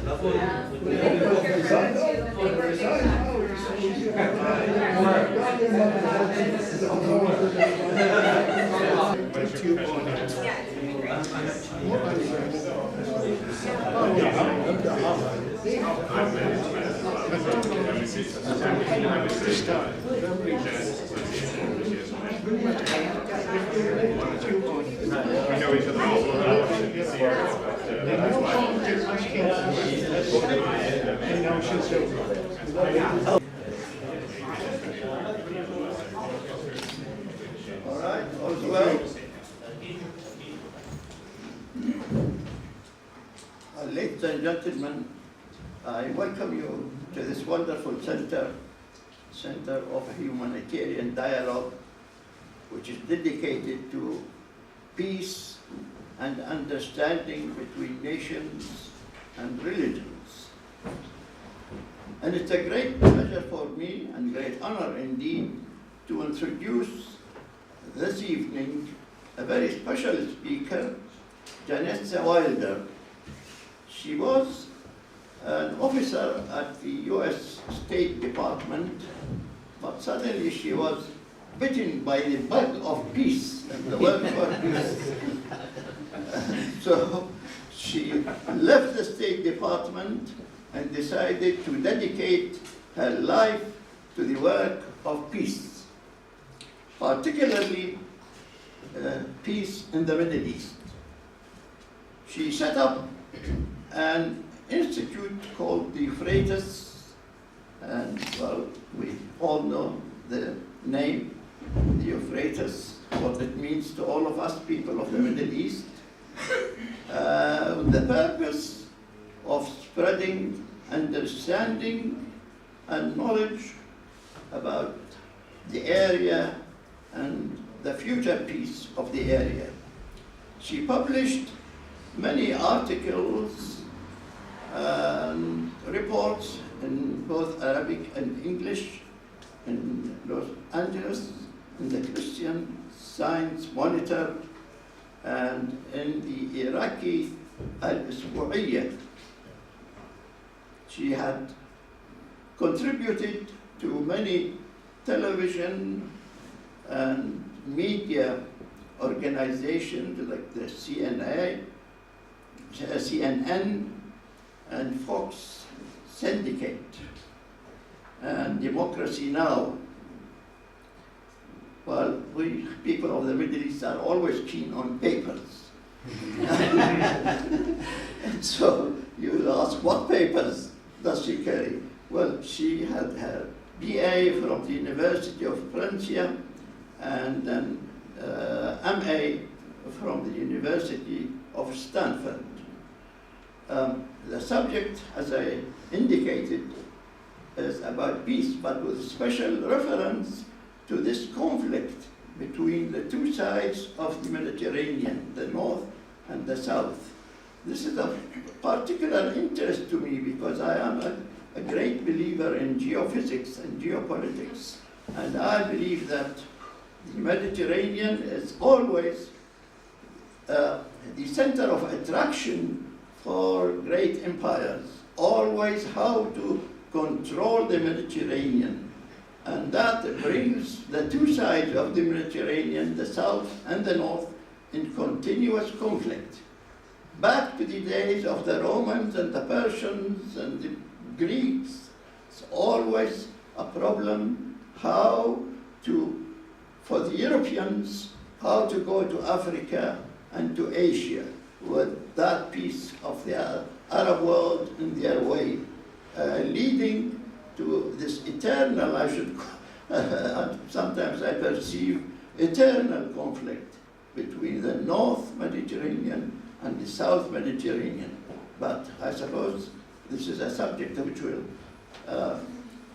All right, all's well. Ladies and gentlemen, I welcome you to this wonderful center of humanitarian dialogue, which is dedicated to peace and understanding between nations and religions. And it's a great pleasure for me and great honor indeed to introduce this evening a very special speaker, Janessa Wilder. She was an officer at the US State Department, but suddenly she was bitten by the bug of peace and the work for peace. So she left the State Department and decided to dedicate her life to the work of peace, particularly peace in the Middle East. She set up an institute called the Euphrates, and well, we all know the name, the Euphrates, what it means to all of us people of the Middle East, the purpose of spreading understanding and knowledge about the area and the future peace of the area. She published many articles and reports in both Arabic and English in Los Angeles, in the Christian Science Monitor, and in the Iraqi Al-Isbu'iyya. She had contributed to many television and media organizations like the CNN and Fox Syndicate and Democracy Now! Well, we people of the Middle East are always keen on papers. So you will ask, what papers does she carry? Well, she had her BA from the University of Francia and then MA from the University of Stanford. The subject, as I indicated, is about peace, but with special reference to this conflict between the two sides of the Mediterranean, the north and the south. This is of particular interest to me because I am a great believer in geophysics and geopolitics, and I believe that the Mediterranean is always the center of attraction for great empires, always how to control the Mediterranean. And that brings the two sides of the Mediterranean, the south and the north, in continuous conflict. Back to the days of the Romans and the Persians and the Greeks, it's always a problem how to, for the Europeans, how to go to Africa and to Asia with that piece of the Arab world in their way, leading to this eternal, I should sometimes I perceive, eternal conflict between the North Mediterranean and the South Mediterranean. But I suppose this is a subject which will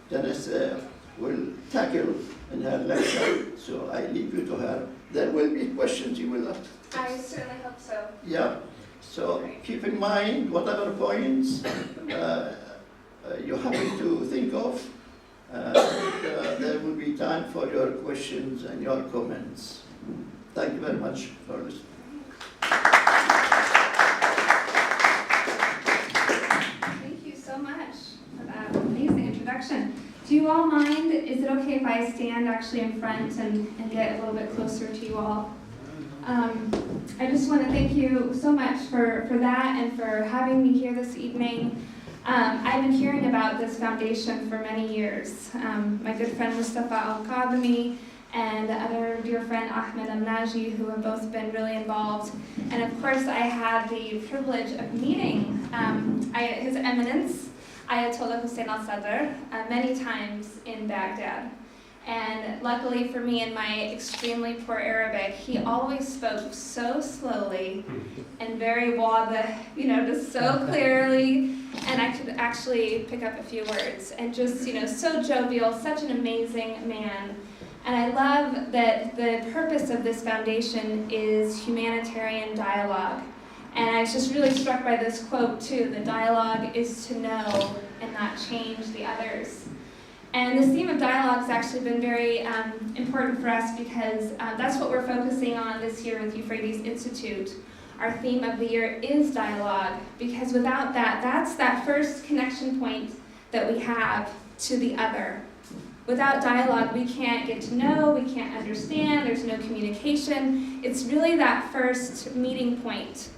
Janessa will tackle in her lecture, so I leave you to her. There will be questions you will ask. I certainly hope so. Yeah, so Great. keep in mind whatever points you happen to think of. There will be time for your questions and your comments. Thank you very much for listening. it okay if I stand actually in front and get a little bit closer to you all? I just want to thank you so much for that and for having me here this evening. I've been hearing about this foundation for many years. My good friend Mustafa Al-Kadhimi and other dear friend Ahmed Al-Naji, who have both been really involved. And of course, I had the privilege of meeting His Eminence, Ayatollah Hussein al-Sadr, many times in Baghdad. And luckily for me, in my extremely poor Arabic, he always spoke so slowly and very wadih, just so clearly, and I could actually pick up a few words. And just, so jovial, such an amazing man. And I love that the purpose of this foundation is humanitarian dialogue. And I was just really struck by this quote too: the dialogue is to know and not change the others. And this theme of dialogue has actually been very important for us because that's what we're focusing on this year with Euphrates Institute. Our theme of the year is dialogue, because without that, that's that first connection point that we have to the other. Without dialogue, we can't get to know, we can't understand, there's no communication. It's really that first meeting point.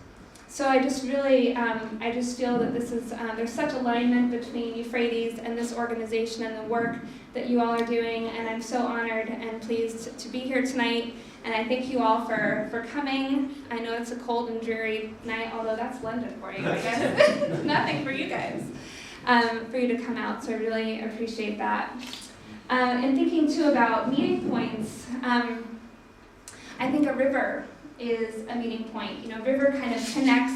So I just really, I just feel that this is, there's such alignment between Euphrates and this organization and the work that you all are doing, and I'm so honored and pleased to be here tonight. And I thank you all for coming. I know it's a cold and dreary night, although that's London for you, I guess. Nothing for you guys, for you to come out, so I really appreciate that. And thinking too about meeting points, I think a river is a meeting point. A river kind of connects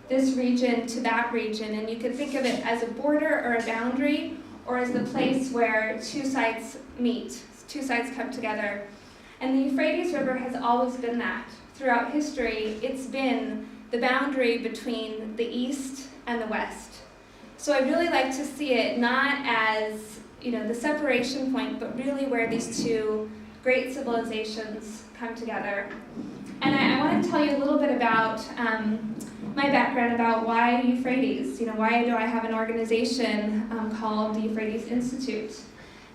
this region to that region, and you could think of it as a border or a boundary, or as the place where two sides meet, two sides come together. And the Euphrates River has always been that. Throughout history, it's been the boundary between the East and the West. So I really like to see it not as the separation point, but really where these two great civilizations come together. And I want to tell you a little bit about my background, about why Euphrates. Why do I have an organization called the Euphrates Institute?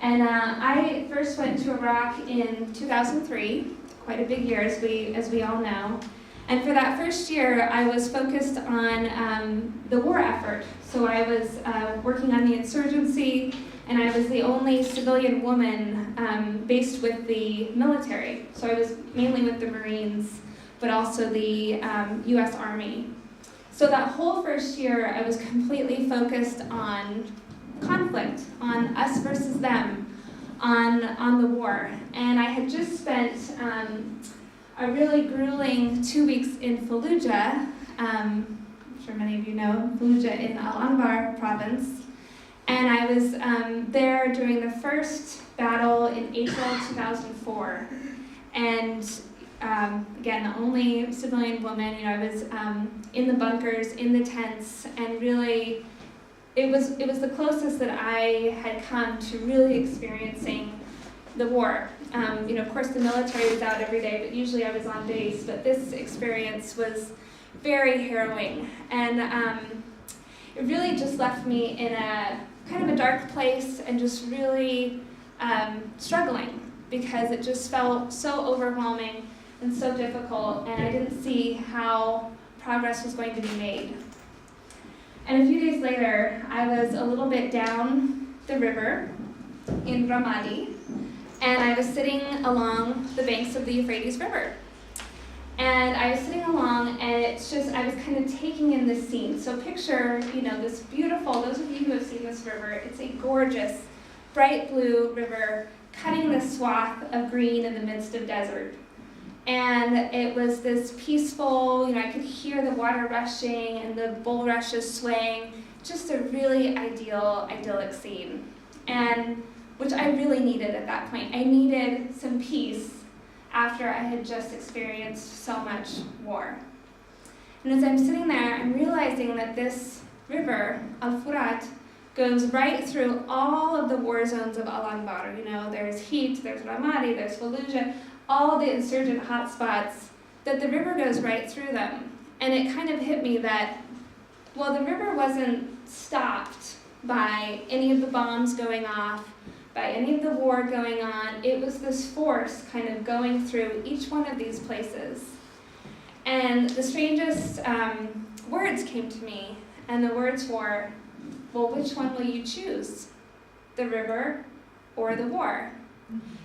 And I first went to Iraq in 2003, quite a big year, as we all know. And for that first year, I was focused on the war effort. So I was working on the insurgency, and I was the only civilian woman based with the military. So I was mainly with the Marines, but also the US Army. So that whole first year, I was completely focused on conflict, on us versus them, on the war. And I had just spent a really grueling 2 weeks in Fallujah. I'm sure many of you know Fallujah in Al-Anbar province. And I was there during the first battle in April 2004. And again, the only civilian woman, I was in the bunkers, in the tents, and really, it was the closest that I had come to really experiencing the war. Of course, the military was out every day, but usually I was on base. But this experience was very harrowing, and it really just left me in a kind of a dark place and just really struggling, because it just felt so overwhelming and so difficult, and I didn't see how progress was going to be made. And a few days later, I was a little bit down the river in Ramadi, and I was sitting along the banks of the Euphrates River. And I was sitting along, and it's just, I was kind of taking in this scene. So picture, this beautiful, those of you who have seen this river, it's a gorgeous, bright blue river cutting this swath of green in the midst of desert. And it was this peaceful, I could hear the water rushing and the bulrushes swaying, just a really idyllic scene. And which I really needed at that point. I needed some peace after I had just experienced so much war. And as I'm sitting there, I'm realizing that this river, Al-Furat, goes right through all of the war zones of Al-Anbar. There's Heat, there's Ramadi, there's Fallujah, all the insurgent hotspots, that the river goes right through them. And it kind of hit me that, well, the river wasn't stopped by any of the bombs going off, by any of the war going on. It was this force kind of going through each one of these places. And the strangest words came to me, and the words were, well, which one will you choose? The river or the war?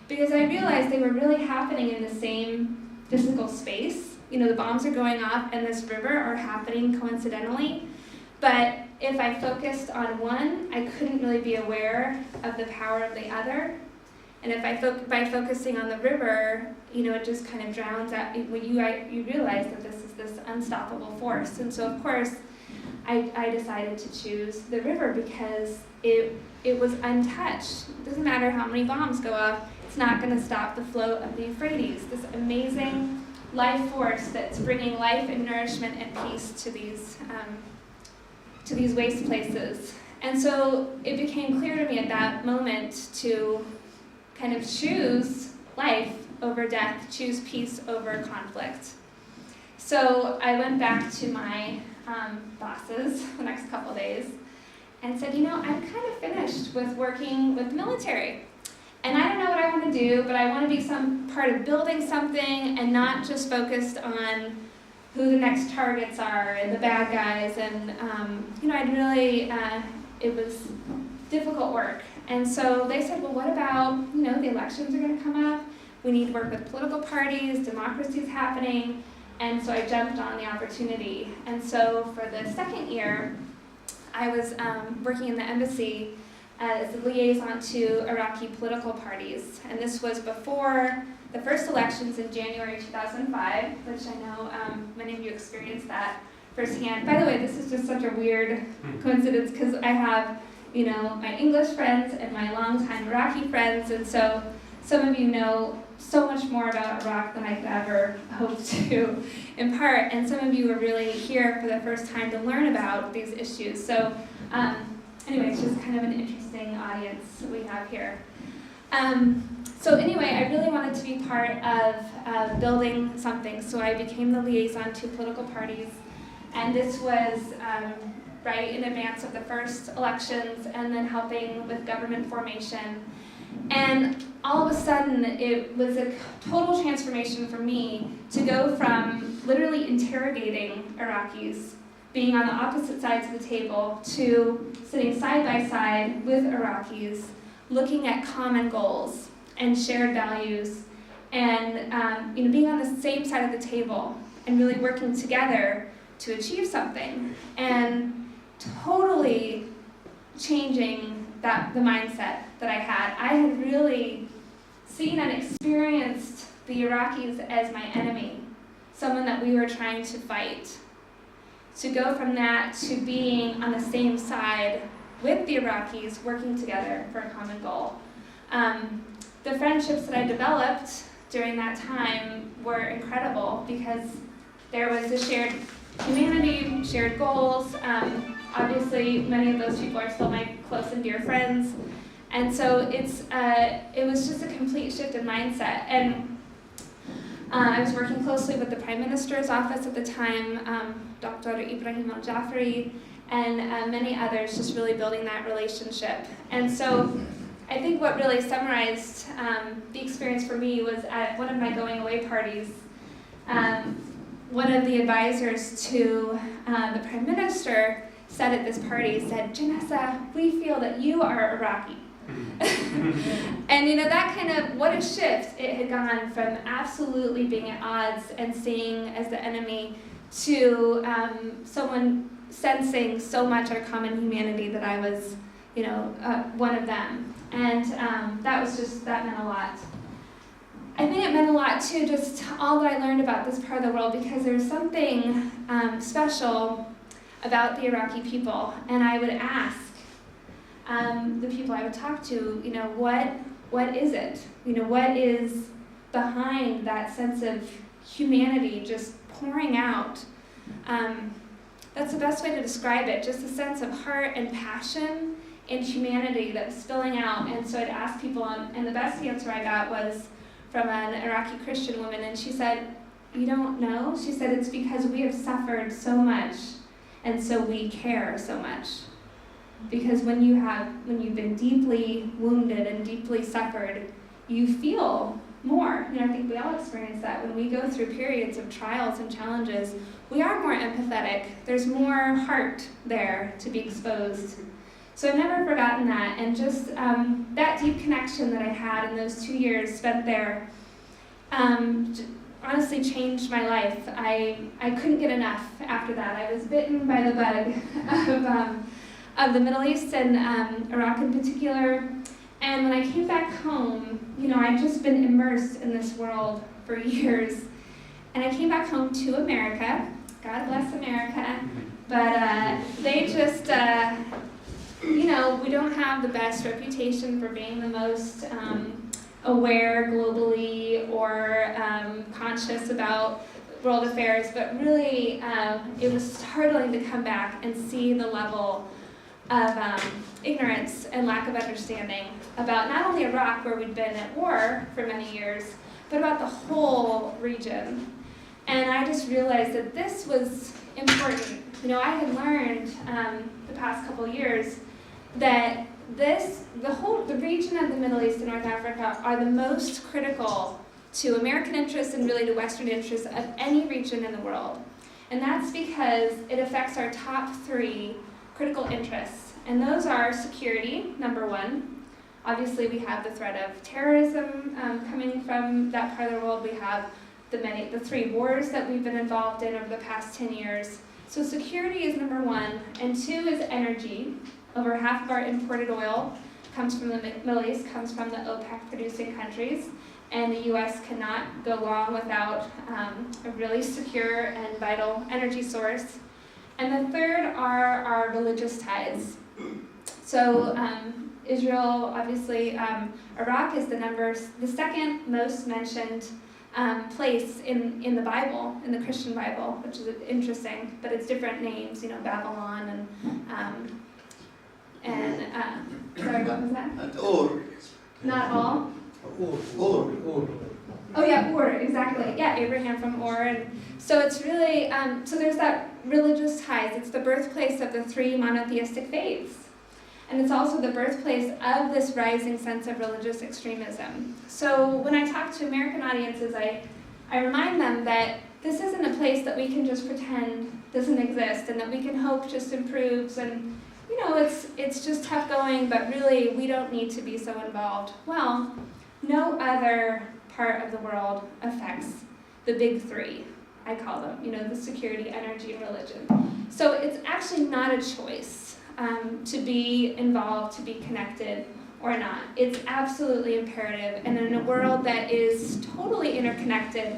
Because I realized they were really happening in the same physical space. You know, the bombs are going off and this river are happening coincidentally. But if I focused on one, I couldn't really be aware of the power of the other. And if by focusing on the river, you know, it just kind of drowns out, when you realize that this is this unstoppable force. And so, of course, I decided to choose the river because it was untouched. It doesn't matter how many bombs go off, it's not going to stop the flow of the Euphrates, this amazing life force that's bringing life and nourishment and peace to these waste places. And so it became clear to me at that moment to kind of choose life over death, choose peace over conflict. So I went back to my bosses the next couple of days and said, you know, I'm kind of finished with working with military. And I don't know what I want to do, but I want to be some part of building something and not just focused on who the next targets are and the bad guys. And, you know, I'd really, it was difficult work. And so they said, well, what about, you know, the elections are going to come up. We need to work with political parties, democracy's happening. And so I jumped on the opportunity. And so for the second year, I was working in the embassy as a liaison to Iraqi political parties. And this was before the first elections in January 2005, which I know many of you experienced that firsthand. By the way, this is just such a weird coincidence because I have, you know, my English friends and my longtime Iraqi friends, and so some of you know so much more about Iraq than I could ever hope to impart, and some of you are really here for the first time to learn about these issues. So anyway, it's just kind of an interesting audience we have here. So anyway, I really wanted to be part of building something, so I became the liaison to political parties, and this was right in advance of the first elections and then helping with government formation. And all of a sudden, it was a total transformation for me to go from literally interrogating Iraqis, being on the opposite sides of the table, to sitting side by side with Iraqis, looking at common goals and shared values, and you know, being on the same side of the table and really working together to achieve something, and totally changing the mindset that I had. I had really seen and experienced the Iraqis as my enemy, someone that we were trying to fight. To go from that to being on the same side with the Iraqis, working together for a common goal. The friendships that I developed during that time were incredible because there was a shared humanity, shared goals. Obviously, many of those people are still my close and dear friends. And so it was just a complete shift in mindset. And I was working closely with the Prime Minister's office at the time, Dr. Ibrahim al-Jafari, and many others, just really building that relationship. And so I think what really summarized the experience for me was at one of my going away parties, one of the advisors to the Prime Minister said at this party, said, Janessa, we feel that you are Iraqi. And you know, that kind of, what a shift it had gone from absolutely being at odds and seeing as the enemy to someone sensing so much our common humanity that I was, you know, one of them. And that meant a lot. I think it meant a lot too, just all that I learned about this part of the world, because there's something special about the Iraqi people. And I would ask the people I would talk to, you know, what is it? You know, what is behind that sense of humanity just pouring out? That's the best way to describe it, just a sense of heart and passion and humanity that was spilling out. And so I'd ask people, and the best answer I got was from an Iraqi Christian woman, and she said, you don't know? She said, it's because we have suffered so much, and so we care so much. Because when you've been deeply wounded and deeply suffered, you feel more. I think we all experience that when we go through periods of trials and challenges. We are more empathetic. There's more heart there to be exposed. So I've never forgotten that, and just that deep connection that I had in those 2 years spent there honestly changed my life. I couldn't get enough after that. I was bitten by the bug of the Middle East and Iraq in particular. And when I came back home, I'd just been immersed in this world for years. And I came back home to America. God bless America. But they just, we don't have the best reputation for being the most aware globally or conscious about world affairs. But really, it was startling to come back and see the level of ignorance and lack of understanding about not only Iraq, where we'd been at war for many years, but about the whole region. And I just realized that this was important. I had learned the past couple years that the region of the Middle East and North Africa are the most critical to American interests and really to Western interests of any region in the world. And that's because it affects our top 3 critical interests. And those are security, number 1. Obviously, we have the threat of terrorism coming from that part of the world. We have the 3 wars that we've been involved in over the past 10 years. So security is number 1, and 2 is energy. Over half of our imported oil comes from the Middle East, comes from the OPEC producing countries, and the U.S. cannot go long without a really secure and vital energy source. And the third are our religious ties. So Israel, obviously, Iraq is the second most mentioned place in the Bible, in the Christian Bible, which is interesting, but it's different names, Babylon and sorry, what was that? And Ur. Not all? Ur. Oh yeah, Ur, exactly. Yeah, Abraham from Ur. And so it's really, so there's that religious ties. It's the birthplace of the 3 monotheistic faiths. And it's also the birthplace of this rising sense of religious extremism. So when I talk to American audiences, I remind them that this isn't a place that we can just pretend doesn't exist and that we can hope just improves and, it's just tough going, but really we don't need to be so involved. Well, no other part of the world affects the big 3, I call them, the security, energy, and religion. So it's actually not a choice to be involved, to be connected, or not. It's absolutely imperative. And in a world that is totally interconnected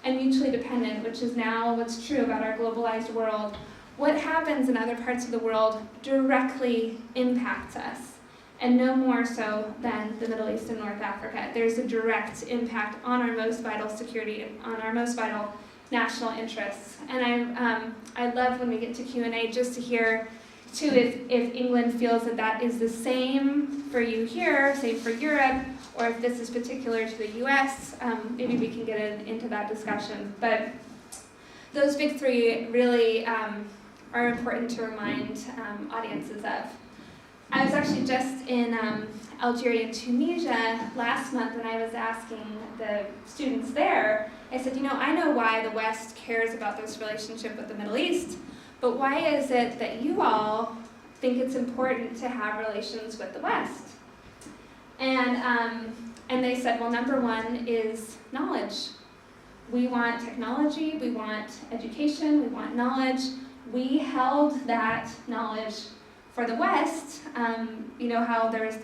and mutually dependent, which is now what's true about our globalized world, what happens in other parts of the world directly impacts us, and no more so than the Middle East and North Africa. There's a direct impact on our most vital security, on our most vital national interests. And I love when we get to Q&A just to hear, too, if England feels that is the same for you here, same for Europe, or if this is particular to the US, maybe we can get into that discussion. But those big 3 really are important to remind audiences of. I was actually just in Algeria and Tunisia last month, and I was asking the students there, I said, I know why the West cares about this relationship with the Middle East, but why is it that you all think it's important to have relations with the West? And they said, well, number 1 is knowledge. We want technology, we want education, we want knowledge. We held that knowledge for the West. How there's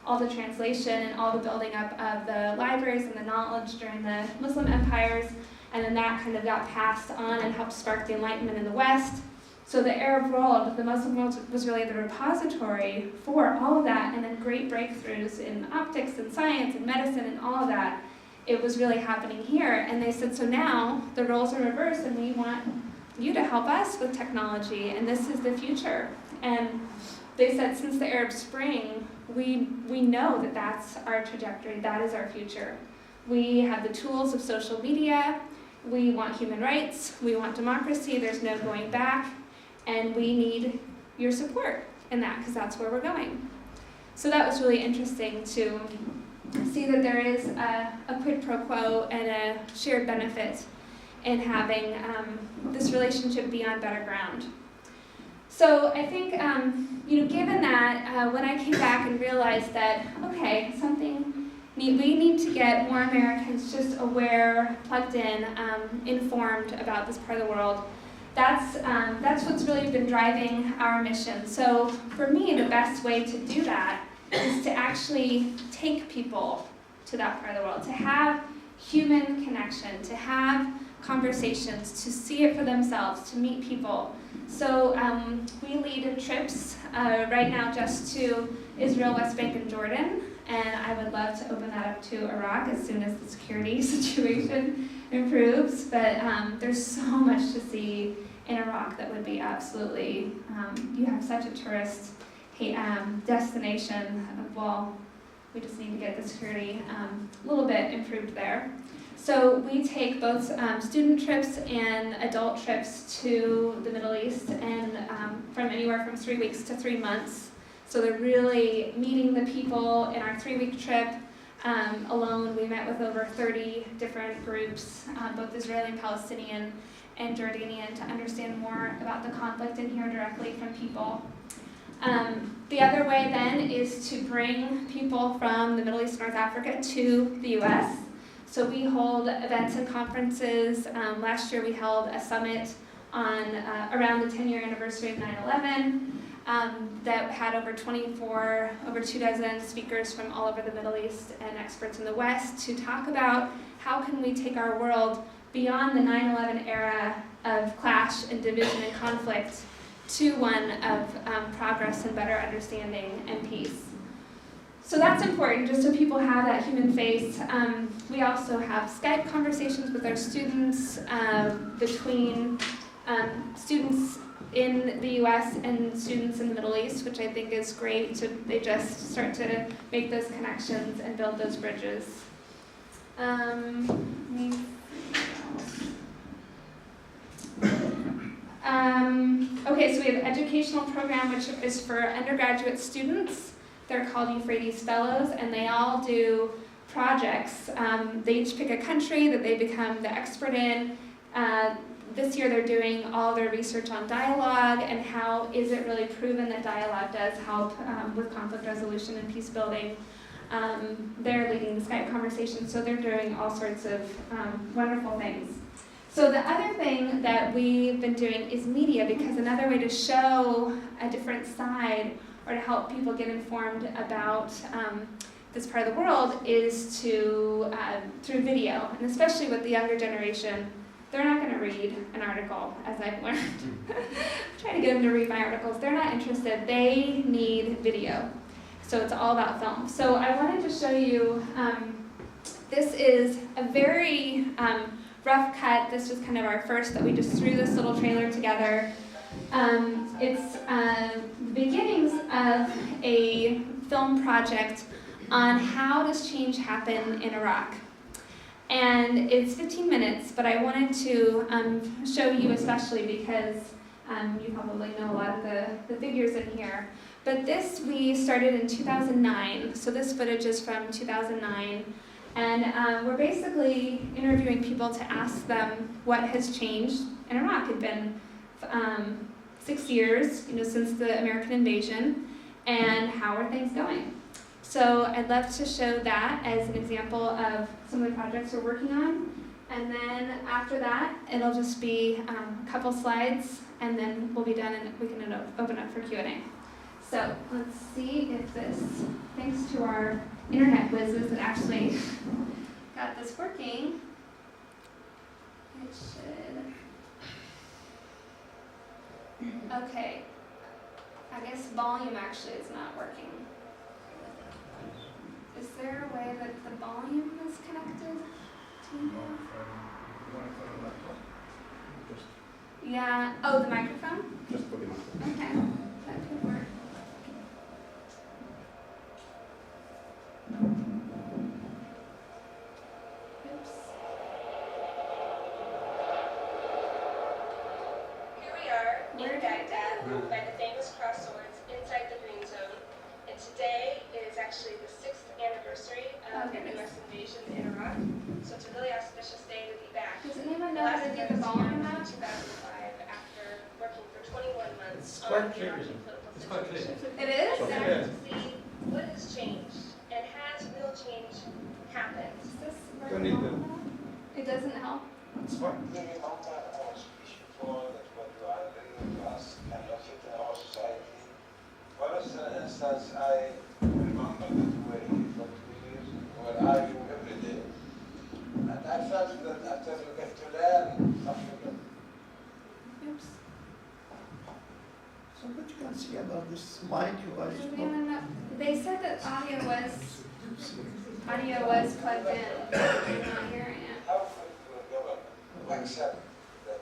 all the translation and all the building up of the libraries and the knowledge during the Muslim empires, and then that kind of got passed on and helped spark the Enlightenment in the West. So the Arab world, the Muslim world, was really the repository for all of that, and then great breakthroughs in optics and science and medicine and all of that. It was really happening here, and they said, so now the roles are reversed, and we want you to help us with technology, and this is the future. And they said since the Arab Spring, we know that that's our trajectory, that is our future. We have the tools of social media, we want human rights, we want democracy, there's no going back, and we need your support. in that, because that's where we're going. So that was really interesting to see that there is a quid pro quo and a shared benefit in having this relationship be on better ground. So I think, given that, when I came back and realized that, okay, we need to get more Americans just aware, plugged in, informed about this part of the world. That's what's really been driving our mission. So for me, the best way to do that is to actually take people to that part of the world, to have human connection, to have conversations, to see it for themselves, to meet people. So we lead trips right now just to Israel, West Bank, and Jordan, and I would love to open that up to Iraq as soon as the security situation improves. But there's so much to see in Iraq that would be absolutely, you have such a tourist destination. Well, we just need to get the security a little bit improved there. So we take both student trips and adult trips to the Middle East, and from anywhere from 3 weeks to 3 months. So they're really meeting the people. In our 3-week trip alone, we met with over 30 different groups, both Israeli and Palestinian and Jordanian, to understand more about the conflict and hear directly from people. The other way then is to bring people from the Middle East, North Africa to the US. So we hold events and conferences. Last year we held a summit on around the 10-year anniversary of 9/11 that had over 2 dozen speakers from all over the Middle East and experts in the West to talk about how can we take our world beyond the 9/11 era of clash and division and conflict to one of progress and better understanding and peace. So that's important, just so people have that human face. We also have Skype conversations with our students, between students in the US and students in the Middle East, which I think is great. So they just start to make those connections and build those bridges. Okay, so we have an educational program which is for undergraduate students. They're called Euphrates Fellows, and they all do projects. They each pick a country that they become the expert in. This year they're doing all their research on dialogue and how is it really proven that dialogue does help with conflict resolution and peace building. They're leading the Skype conversation, so they're doing all sorts of wonderful things. So the other thing that we've been doing is media, because another way to show a different side or to help people get informed about this part of the world is to through video, and especially with the younger generation. They're not going to read an article, as I've learned. I'm trying to get them to read my articles. They're not interested. They need video. So it's all about film. So I wanted to show you, this is a very rough cut. This was kind of our first that we just threw this little trailer together. It's the beginnings of a film project on how does change happen in Iraq. And it's 15 minutes, but I wanted to show you especially because you probably know a lot of the figures in here. But this we started in 2009, so this footage is from 2009. And we're basically interviewing people to ask them what has changed in Iraq. It had been 6 years, since the American invasion, and how are things going? So I'd love to show that as an example of some of the projects we're working on. And then after that, it'll just be a couple slides, and then we'll be done and we can open up for Q&A. So let's see if this, thanks to our internet whizzes that actually got this working, it should. Okay, I guess volume actually is not working. Is there a way that the volume is connected to you? Yeah, oh, the microphone? Just put the microphone. Okay, that could work. Oops. Here we are, in Baghdad, by the famous cross swords, inside today is actually the 6th anniversary of the U.S. invasion in Iraq, so it's a really auspicious day to be back. Does anyone know how to do the volume in up? 2005 after working for 21 months It's quite on the clear, Iraqi isn't it? political It's quite clear. situation. It is? Yeah. Exactly, to see what has changed and has real change happened. Is this Don't need working well? It doesn't help? It's fine. Very long time I was speaking for that what you are bringing to us cannot fit in our society. For instance, I remember that we were here for 2 years, we were arguing every day. And I felt that after you get to learn something. Oops. So what you can see about this mic was Does anyone know? They said that audio was plugged in. I'm not hearing it. How could your government accept that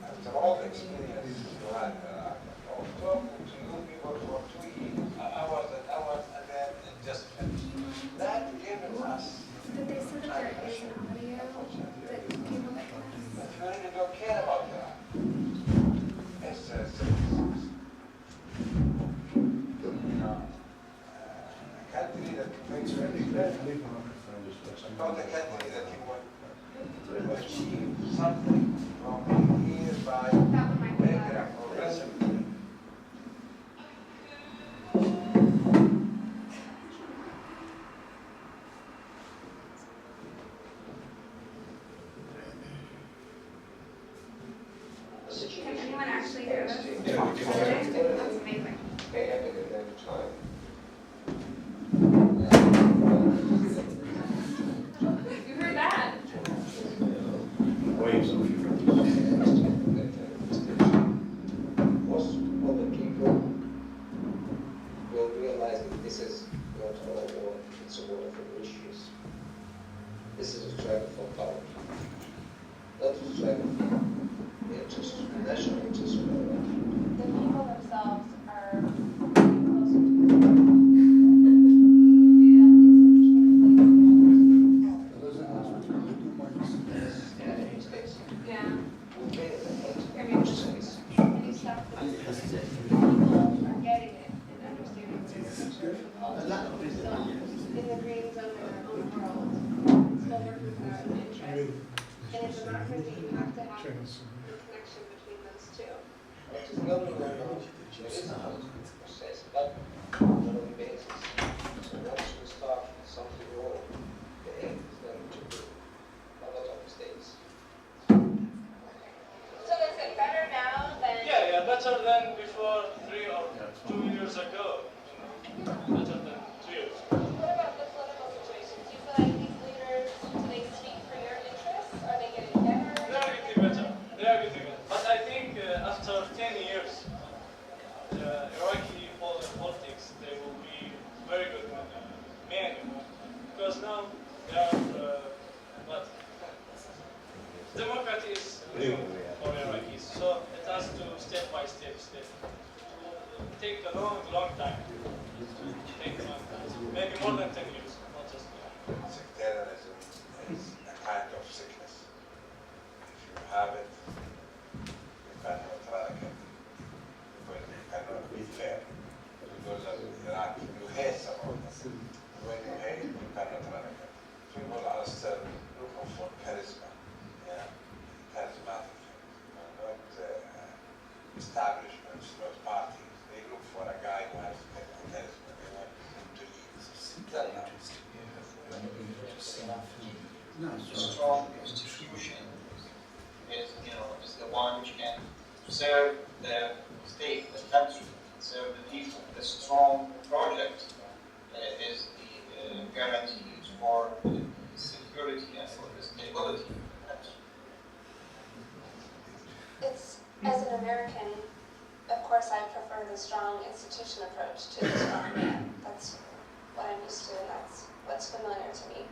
after all the experience you had of talking to you people for 2 years, hours and then it just finished? That given us, But they said that there is an audio that people that can if you really don't care about that, it's you know, a country that makes not a country that you want to achieve something from being here by That one might be making a louder. progressive. Can anyone actually hear this? Yeah, we can hear it. That's amazing. You heard that? Waves of Most of the people will realize that this is not a war, it's a war for riches. This is a struggle for power. Not a struggle for interest, national interest. The people themselves are closer to Yeah. Can you stop the people are getting it and understanding what it is? Still in the green zone in their own world, still working for their own interests. And in democracy, you have to have the connection between those two. It is not only there is a process, but on a daily basis. So once we start something wrong, the aim is then to do a lot of mistakes. So is it better now than? Yeah, better than before 3 or 2 years ago. Better than 2 years. What about the political situation? Do you feel like these leaders, do they speak for your interests? Are they getting better? They are getting better. They are getting better. But I think after 10 years, Iraqi politics, they will be very good men. Because now they are, what? Democracy is new for Iraqis. So it has to step by step. Take a long time. Take a long time. Maybe more than 10 years, not just Sectarianism is a kind of sickness. If you have it, you cannot run a country. Because you cannot be fair. Because of Iraq, you hate someone. When you hate, you cannot run a country. People are still looking for charisma. Yeah, charismatic things. Not establishments, not parties. They look for a guy who has charisma. They want him to lead. Tell them. Strong institution is, is the one which can serve the state, the country, serve the people. The strong project is the guarantee for the security and for the stability of the country. It's, as an American, of course I prefer the strong institution approach to the strong man. That's what I'm used to and that's what's familiar to me.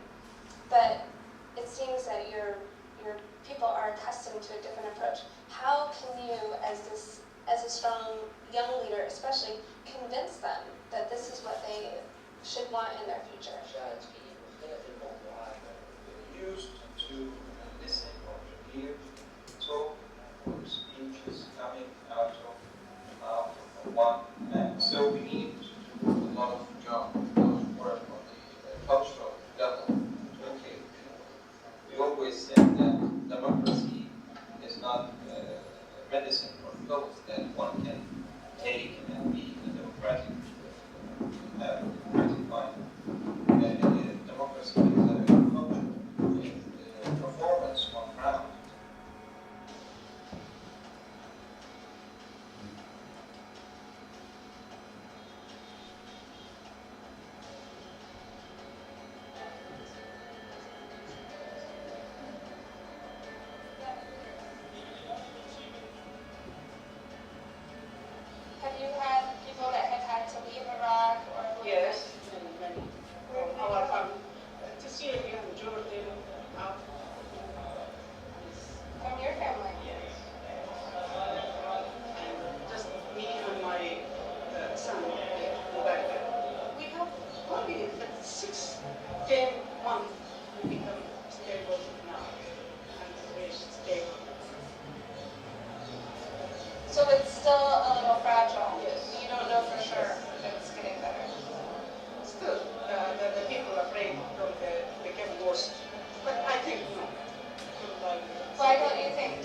But it seems that your people are accustomed to a different approach. How can you, as a strong young leader especially, convince them that this is what they should want in their future? They're used to listen or to hear talk or speeches coming out of one man. So we need to do a lot of job medicine for those that one can take and be in a democratic fight. Democracy is a culture, performance on ground. Have you had people that have had to leave Iraq or? Yes, many. Our family, to Syria and Jordan, From your family? yes. And just me and my son, back there. We have only 10 months we become stable now, and we're stable. So it's still a little fragile? Yes. You don't know for sure if it's getting better? Still, the people are afraid from the become worse, but I think no. Why don't you think?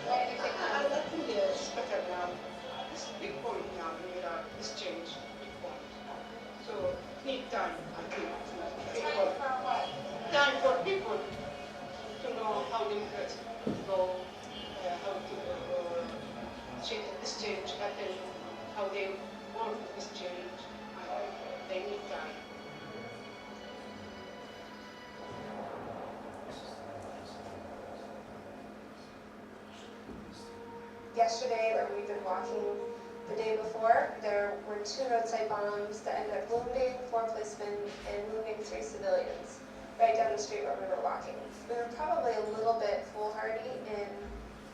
Why do you think I that? think it's better now. This big point now in Iraq, this change, big point. So need time, I think, to Time people. for what? Time for people to know how democracy go, how to this change happen, how they work with this change. They need time. Yesterday, when we've been walking the day before, there were 2 roadside bombs that ended up wounding 4 policemen and wounding 3 civilians right down the street where we were walking. We were probably a little bit foolhardy in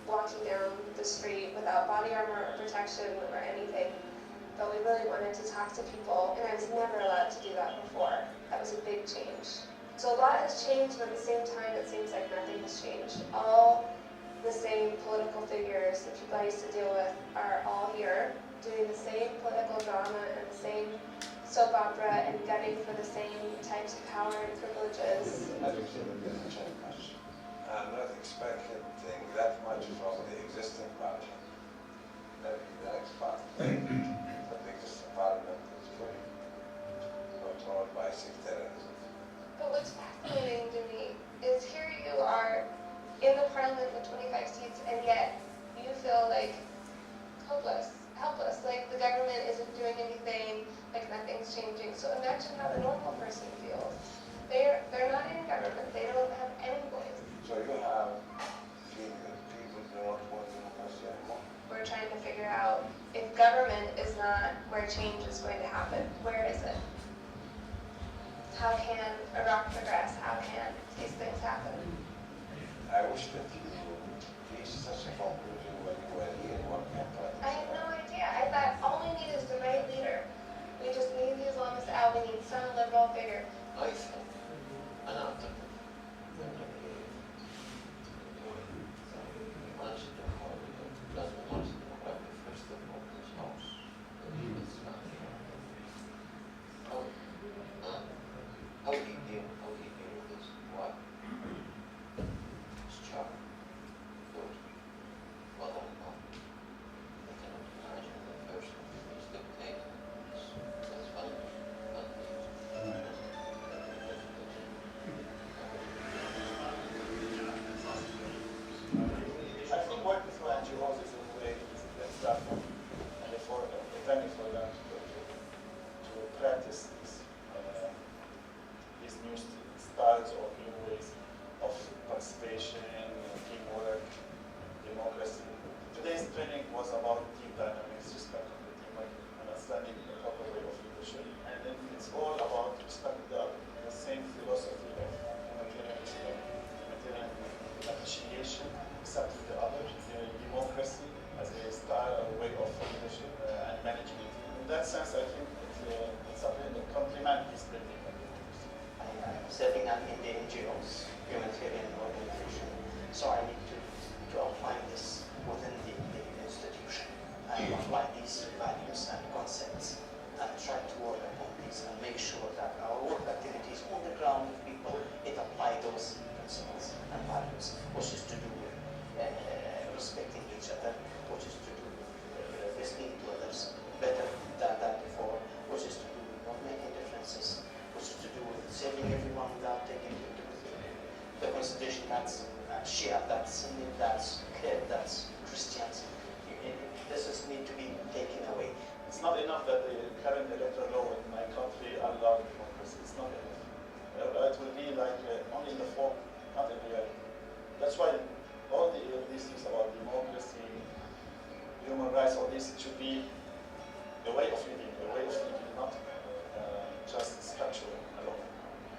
walking down the street without body armor or protection or anything, but we really wanted to talk to people, and I was never allowed to do that before. That was a big change. So a lot has changed, but at the same time, it seems like nothing has changed. All the same political figures that people I used to deal with are all here, doing the same political drama and the same soap opera and gunning for the same types of power and privileges. I'm not expecting that much from the existing party. Maybe the next party. But the existing parliament is fully controlled by sectarianism. But what's fascinating to me is here you are in the parliament with 25 seats, and yet you feel like helpless, like the government isn't doing anything, like nothing's changing. So imagine how the normal person feels. They're not in government, they don't have any voice. So you have feeling that people do not want democracy anymore. We're trying to figure out if government is not where change is going to happen, where is it? How can Iraq progress? How can these things happen? I wish that you reached such a conclusion when you were here in one campaign. I had no idea. I thought all we need is the right leader. We just need the Islamists out. We need some liberal figure. I think another how do you deal with this? Why? It's job. Good. Well, I cannot imagine the person who is dictating this. That's one I think working for NGOs is a way that platform and for preventing for them to practice these new styles or new ways of participation, teamwork, democracy. Today's training was about team dynamics, respect of the team, understanding the proper way of leadership, and then it's all about respecting the other. The same philosophy of humanitarian respect, humanitarian appreciation, accepting the other, democracy as a style or way of leadership and management. In that sense, I think it's something that complements this building. I'm setting up in the NGOs, humanitarian organization, so I need to apply this within the institution and apply these values and concepts and try to work upon these and make sure that our work activities on the ground with people, it apply those principles and values, which is to do with respecting each other, which is not enough that the current electoral law in my country allows democracy. It's not enough. It will be like only in the form, not in reality. That's why all these things about democracy, human rights, all this should be a way of living, not just structure alone.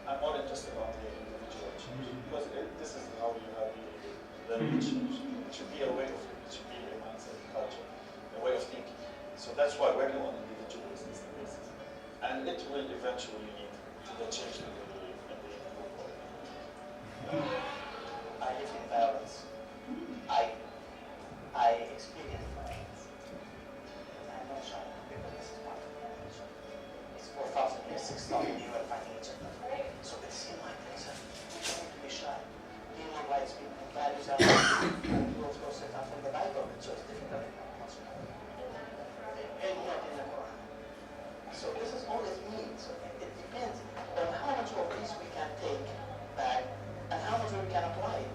I'm more interested on the individual change because this is how you have the real change. It should be a way of living, it should be a mindset, culture, a way of thinking. So that's why working on individuals is the basis. And it will eventually lead to the change in the group. I live in violence. I experience violence. I'm not shy because this is part of my religion. It's 4,000 years, 6,000 years are fighting each other. So it's in my place. I don't need to be shy. Human rights, people, values are rules go set out in the Bible, so it's difficult in our culture. And not in the Quran. So this is all it means. So it depends on how much of this we can take back and how much we can apply it.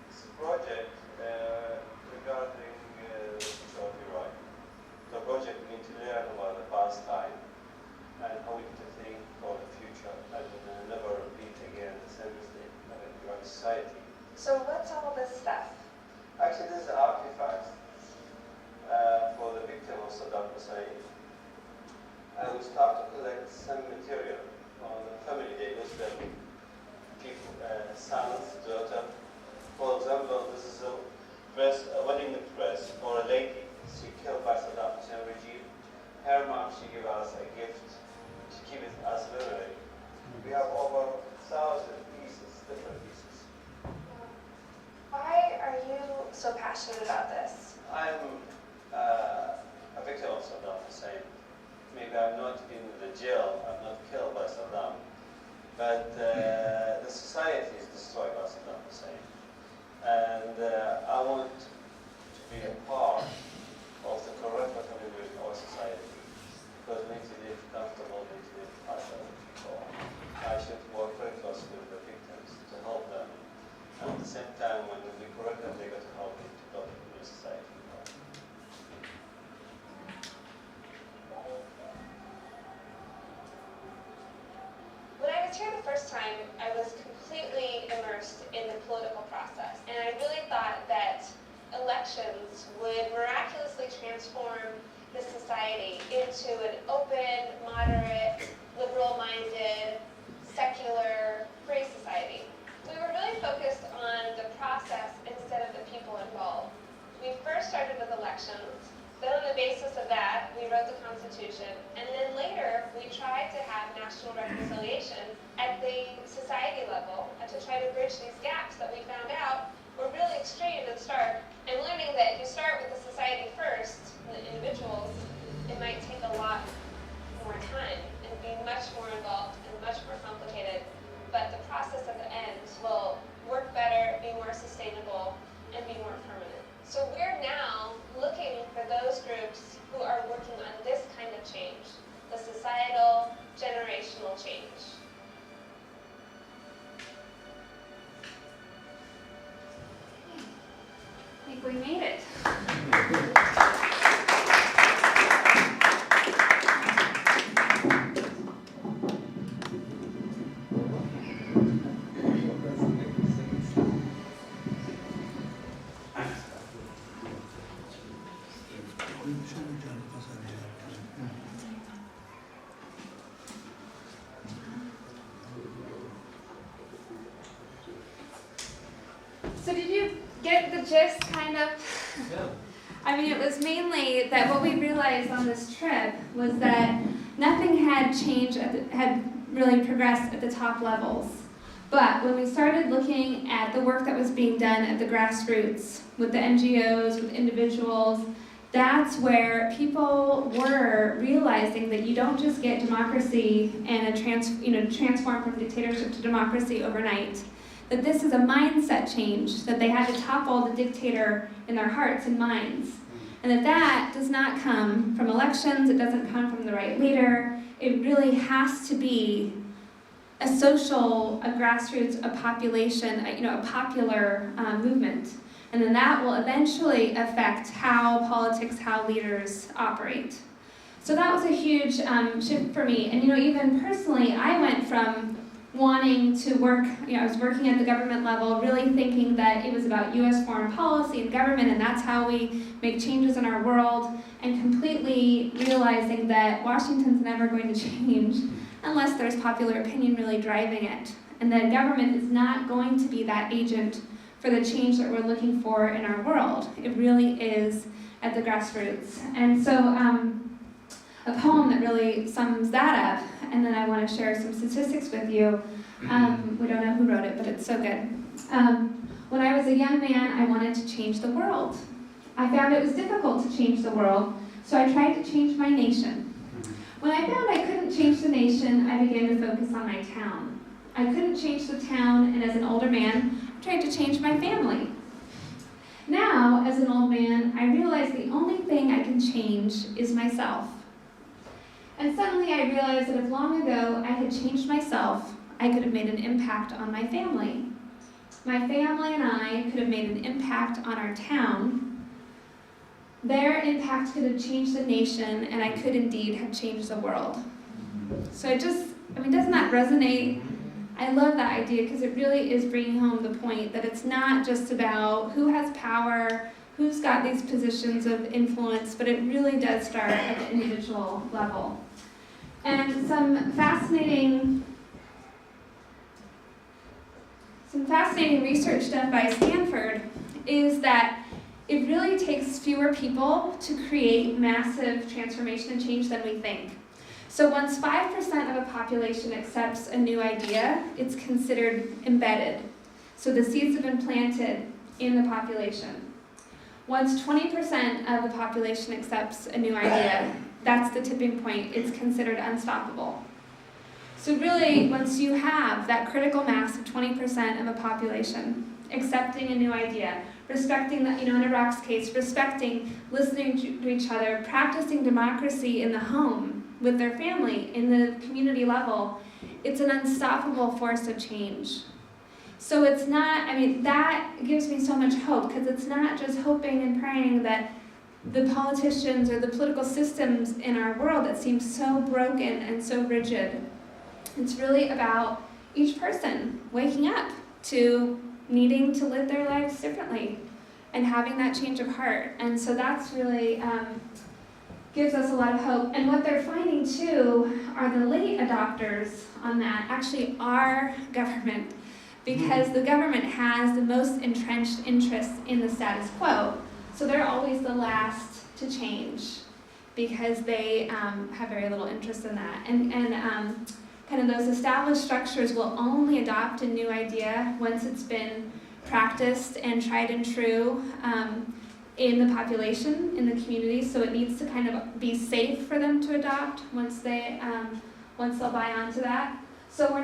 It's a project regarding Saudi right. The project we need to learn about the past time and how we need to think for the future and never repeat again the same mistake in our society. So what's all this stuff? Actually, this is an artifact for the victim of Saddam Hussein. And we start to collect some material on the family. They lose their people, sons, daughter. For example, this is a wedding dress for a lady. She killed by Saddam Hussein regime. Her mom, she gave us a gift to keep it as memory. We have over 1,000 pieces, different pieces. Why are you so passionate about this? I'm a victim of Saddam Hussein. Maybe I'm not in the jail, I'm not killed by Saddam, but the society is destroyed by Saddam Hussein. And I want to be a part of the correct recovery in our society, because we need to live comfortable, we need to live happily. So I should work very closely with the victims to help them. And at the same time, when we correct them, they got to help me to build a new society. When I was here the first time, I was completely immersed in the political process, and I really thought that elections would miraculously transform the society into an open, moderate, liberal-minded, secular, free society. We were really focused on the process instead of the people involved. We first started with elections, then on the basis of that, we wrote the Constitution, and then later we tried to have national reconciliation at the society level to try to bridge these gaps that we found out were really extreme and stark. And learning that if you start with the society first, the individuals, it might take a lot more time and be much more involved and much more complicated. But the process at the end will work better, be more sustainable, and be more permanent. So we're now looking for those groups who are working on this kind of change, the societal, generational change. I think we made it. So did you get the gist, kind of? Yeah. I mean, it was mainly that what we realized on this trip was that nothing had changed, had really progressed at the top levels. But when we started looking at the work that was being done at the grassroots, with the NGOs, with individuals, that's where people were realizing that you don't just get democracy and transform from dictatorship to democracy overnight. That this is a mindset change, that they had to topple the dictator in their hearts and minds. And that does not come from elections, it doesn't come from the right leader. It really has to be a social, a grassroots, a population, a popular movement. And then that will eventually affect how politics, how leaders operate. So that was a huge shift for me. And even personally, I went from wanting to work, I was working at the government level, really thinking that it was about US foreign policy and government, and that's how we make changes in our world, and completely realizing that Washington's never going to change unless there's popular opinion really driving it. And that government is not going to be that agent for the change that we're looking for in our world. It really is at the grassroots. And so a poem that really sums that up, and then I want to share some statistics with you. We don't know who wrote it, but it's so good. When I was a young man, I wanted to change the world. I found it was difficult to change the world, so I tried to change my nation. When I found I couldn't change the nation, I began to focus on my town. I couldn't change the town, and as an older man, I tried to change my family. Now, as an old man, I realize the only thing I can change is myself. And suddenly I realized that if long ago I had changed myself, I could have made an impact on my family. My family and I could have made an impact on our town. Their impact could have changed the nation, and I could indeed have changed the world. So doesn't that resonate? I love that idea because it really is bringing home the point that it's not just about who has power, who's got these positions of influence, but it really does start at the individual level. And some fascinating research done by Stanford is that it really takes fewer people to create massive transformation and change than we think. So once 5% of a population accepts a new idea, it's considered embedded. So the seeds have been planted in the population. Once 20% of the population accepts a new idea, that's the tipping point. It's considered unstoppable. So really, once you have that critical mass of 20% of a population accepting a new idea, respecting that, in Iraq's case, respecting, listening to each other, practicing democracy in the home, with their family, in the community level, it's an unstoppable force of change. So it's not, that gives me so much hope, because it's not just hoping and praying that the politicians or the political systems in our world that seem so broken and so rigid. It's really about each person waking up to needing to live their lives differently and having that change of heart. And so that's really gives us a lot of hope. And what they're finding too are the late adopters on that actually are government, because the government has the most entrenched interests in the status quo. So they're always the last to change because they have very little interest in that. And kind of those established structures will only adopt a new idea once it's been practiced and tried and true in the population, in the community. So it needs to kind of be safe for them to adopt once they'll buy onto that. So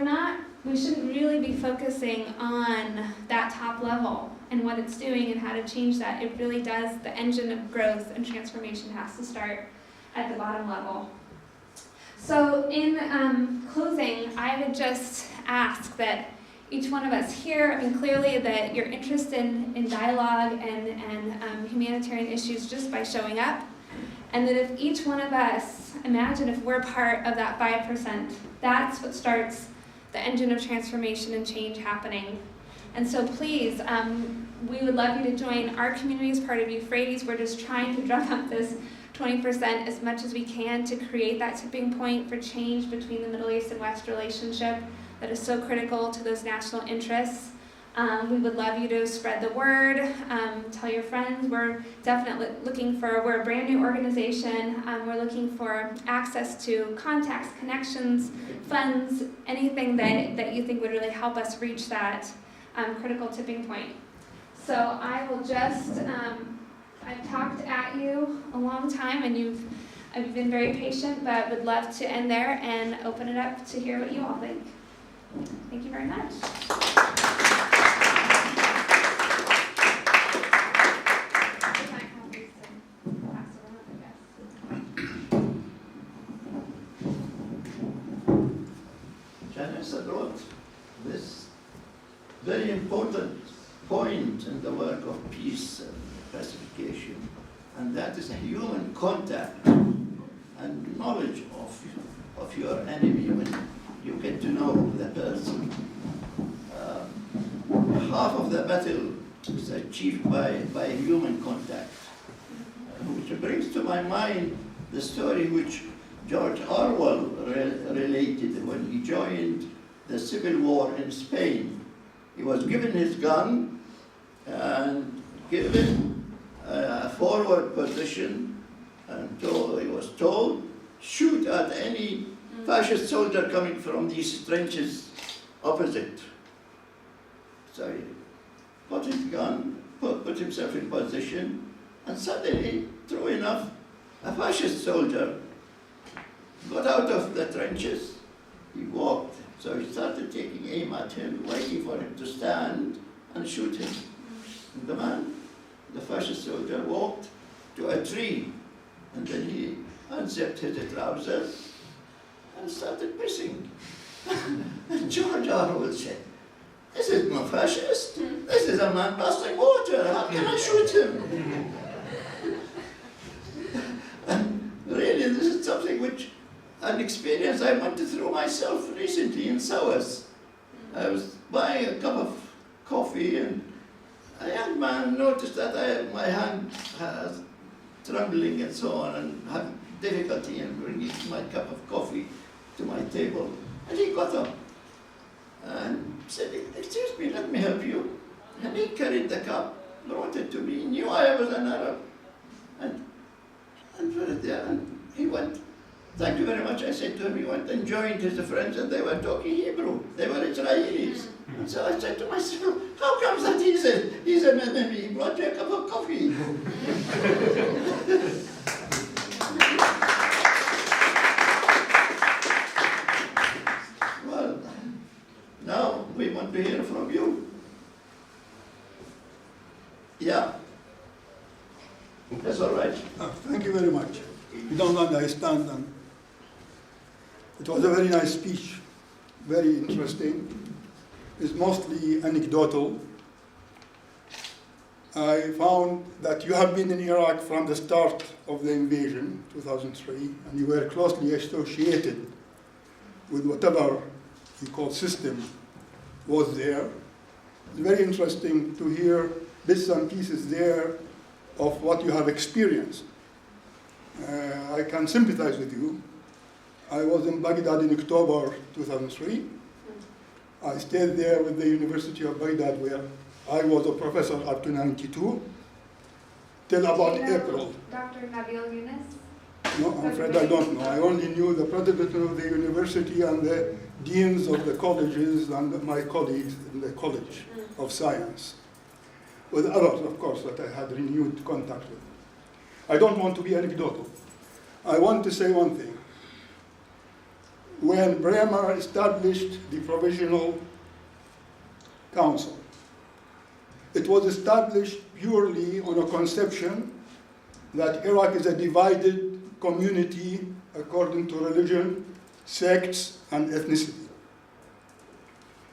we shouldn't really be focusing on that top level and what it's doing and how to change that. It really does, the engine of growth and transformation has to start at the bottom level. So in closing, I would just ask that each one of us here, clearly that you're interested in dialogue and humanitarian issues just by showing up, and that if each one of us, imagine if we're part of that 5%, that's what starts the engine of transformation and change happening. And so please, we would love you to join our community as part of Euphrates. We're just trying to drum up this 20% as much as we can to create that tipping point for change between the Middle East and West relationship that is so critical to those national interests. We would love you to spread the word, tell your friends. We're definitely we're a brand new organization. We're looking for access to contacts, connections, funds, anything that you think would really help us reach that critical tipping point. So I will just, I've talked at you a long time and you've been very patient, but would love to end there and open it up to hear what you all think. Thank you very much. Janice wrote this very important point in the work of peace and pacification, and that is a human contact and knowledge of your enemy when you get to know the person. Half of the battle is achieved by human contact, which brings to my mind the story which George Orwell related when he joined the civil war in Spain. He was given his gun and given a forward position, and he was told, shoot at any fascist soldier coming from these trenches opposite. So he put his gun, put himself in position, and suddenly, true enough, a fascist soldier got out of the trenches. He walked, so he started taking aim at him, waiting for him to stand and shoot him. And the man, the fascist soldier, walked to a tree, and then he unzipped his trousers and started pissing. And George Orwell said, "This is no fascist. This is a man busting water. How can I shoot him?" And really, this is something which, an experience I went through myself recently in SOAS. I was buying a cup of coffee, and a young man noticed that my hand has trembling and so on, and have difficulty in bringing my cup of coffee to my table. And he got up and said, "Excuse me, let me help you." And he carried the cup, brought it to me, he knew I was an Arab, and put it there, and he went. "Thank you very much," I said to him. He went and joined his friends, and they were talking Hebrew. They were Israelis. And so I said to myself, how comes that he's an enemy? He brought you a cup of coffee. Well, now we want to hear from you. Yeah. That's all right. Thank you very much. You don't understand, and it was a very nice speech, very interesting. It's mostly anecdotal. I found that you have been in Iraq from the start of the invasion, 2003, and you were closely associated with whatever you call system was there. It's very interesting to hear bits and pieces there of what you have experienced. I can sympathize with you. I was in Baghdad in October 2003. I stayed there with the University of Baghdad, where I was a professor up to 92, till about April. Dr. Nabil Yunus? No, I'm afraid I don't know. I only knew the president of the university and the deans of the colleges and my colleagues in the College of Science, with others, of course, that I had renewed contact with. I don't want to be anecdotal. I want to say one thing. When Bremer established the Provisional Council, it was established purely on a conception that Iraq is a divided community according to religion, sects, and ethnicity.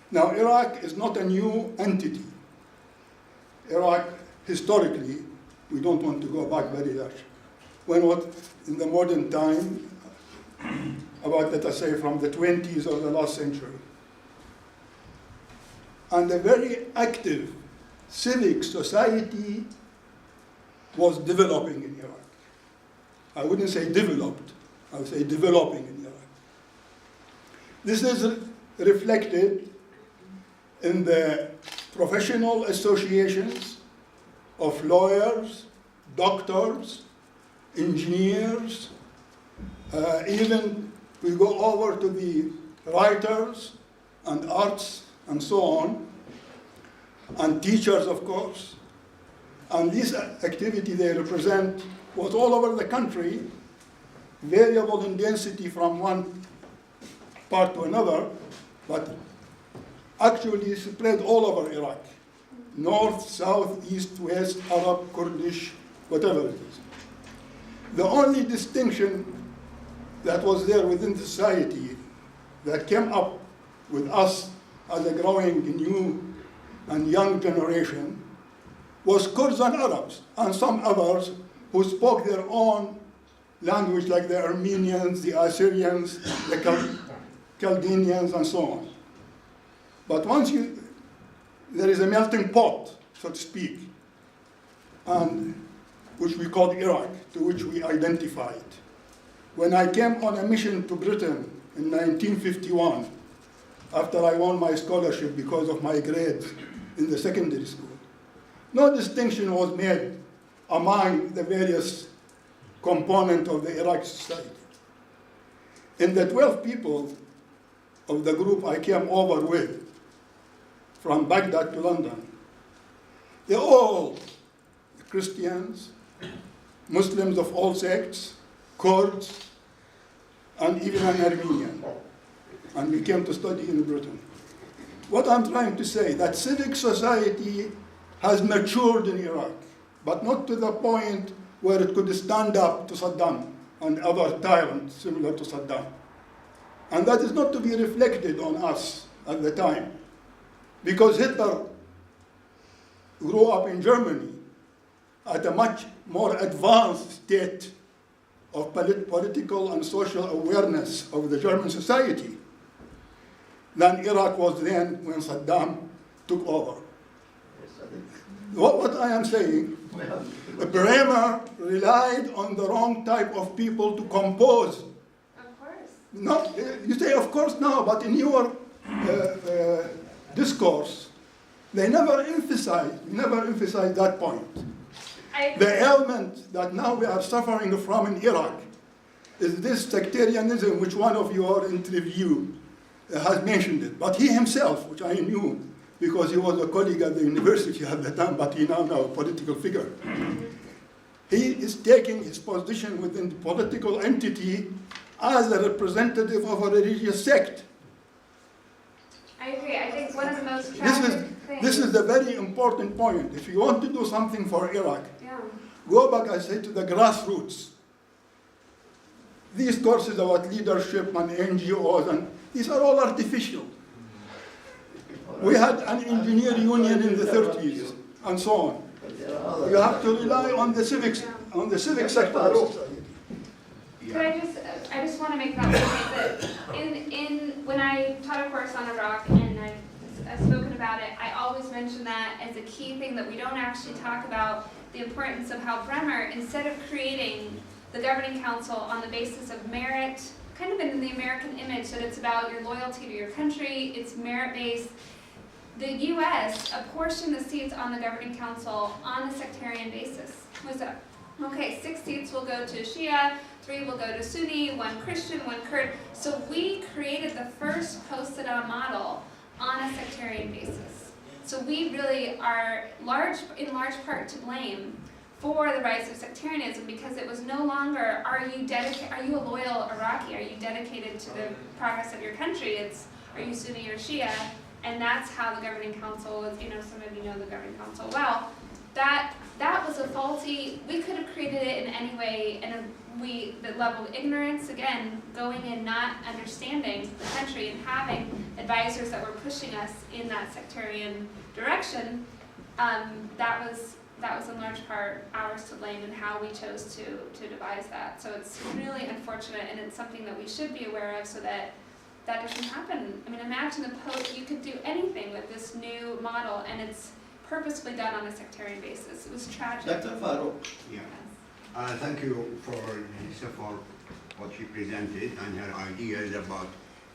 Now, Iraq is not a new entity. Iraq, historically, we don't want to go back very large. When in the modern time, about, let us say, from the 20s of the last century, and a very active civic society was developing in Iraq. I wouldn't say developed, I would say developing in Iraq. This is reflected in the professional associations of lawyers, doctors, engineers, even we go over to the writers and arts and so on, and teachers, of course. And this activity they represent was all over the country, variable in density from one part to another, but actually spread all over Iraq. North, south, east, west, Arab, Kurdish, whatever it is. The only distinction that was there within society that came up with us as a growing new and young generation was Kurds and Arabs, and some others who spoke their own language, like the Armenians, the Assyrians, the Chaldeans, and so on. But there is a melting pot, so to speak, and which we called Iraq, to which we identified. When I came on a mission to Britain in 1951, after I won my scholarship because of my grades in the secondary school, no distinction was made among the various components of the Iraqi society. In the 12 people of the group I came over with, from Baghdad to London, they're all Christians, Muslims of all sects, Kurds, and even an Armenian. And we came to study in Britain. What I'm trying to say, that civic society has matured in Iraq, but not to the point where it could stand up to Saddam and other tyrants similar to Saddam. And that is not to be reflected on us at the time, because Hitler grew up in Germany at a much more advanced state of political and social awareness of the German society than Iraq was then when Saddam took over. What I am saying, Bremer relied on the wrong type of people to compose. Of course. No, you say of course now, but in your discourse, they never emphasize that point. The element that now we are suffering from in Iraq is this sectarianism, which one of your interview has mentioned it. But he himself, which I knew because he was a colleague at the university at the time, but he now a political figure. He is taking his position within the political entity as a representative of a religious sect. I agree. I think one of the most tragic things... This is a very important point. If you want to do something for Iraq, go back, I say, to the grassroots. These courses about leadership and NGOs, and these are all artificial. We had an engineer union in the 30s, and so on. You have to rely on the civic sector. Could I just want to make that point that when I taught a course on Iraq and I've spoken about it, I always mention that as a key thing that we don't actually talk about, the importance of how Bremer, instead of creating the governing council on the basis of merit, kind of in the American image that it's about your loyalty to your country, it's merit-based, the U.S. apportioned the seats on the governing council on a sectarian basis. What's that? Okay, 6 seats will go to Shia, 3 will go to Sunni, 1 Christian, 1 Kurd. So we created the first post-Saddam model on a sectarian basis. So we really are in large part to blame for the rise of sectarianism, because it was no longer, are you a loyal Iraqi? Are you dedicated to the progress of your country? It's, are you Sunni or Shia? And that's how the governing council was, some of you know the governing council well. That was a faulty, we could have created it in any way, and the level of ignorance, again, going in not understanding the country and having advisors that were pushing us in that sectarian direction, that was in large part ours to blame in how we chose to devise that. So it's really unfortunate, and it's something that we should be aware of so that that doesn't happen. I mean, imagine you could do anything with this new model, and it's purposefully done on a sectarian basis. It was tragic. Dr. Farouk. Yeah. Thank you for Lisa for what she presented and her ideas about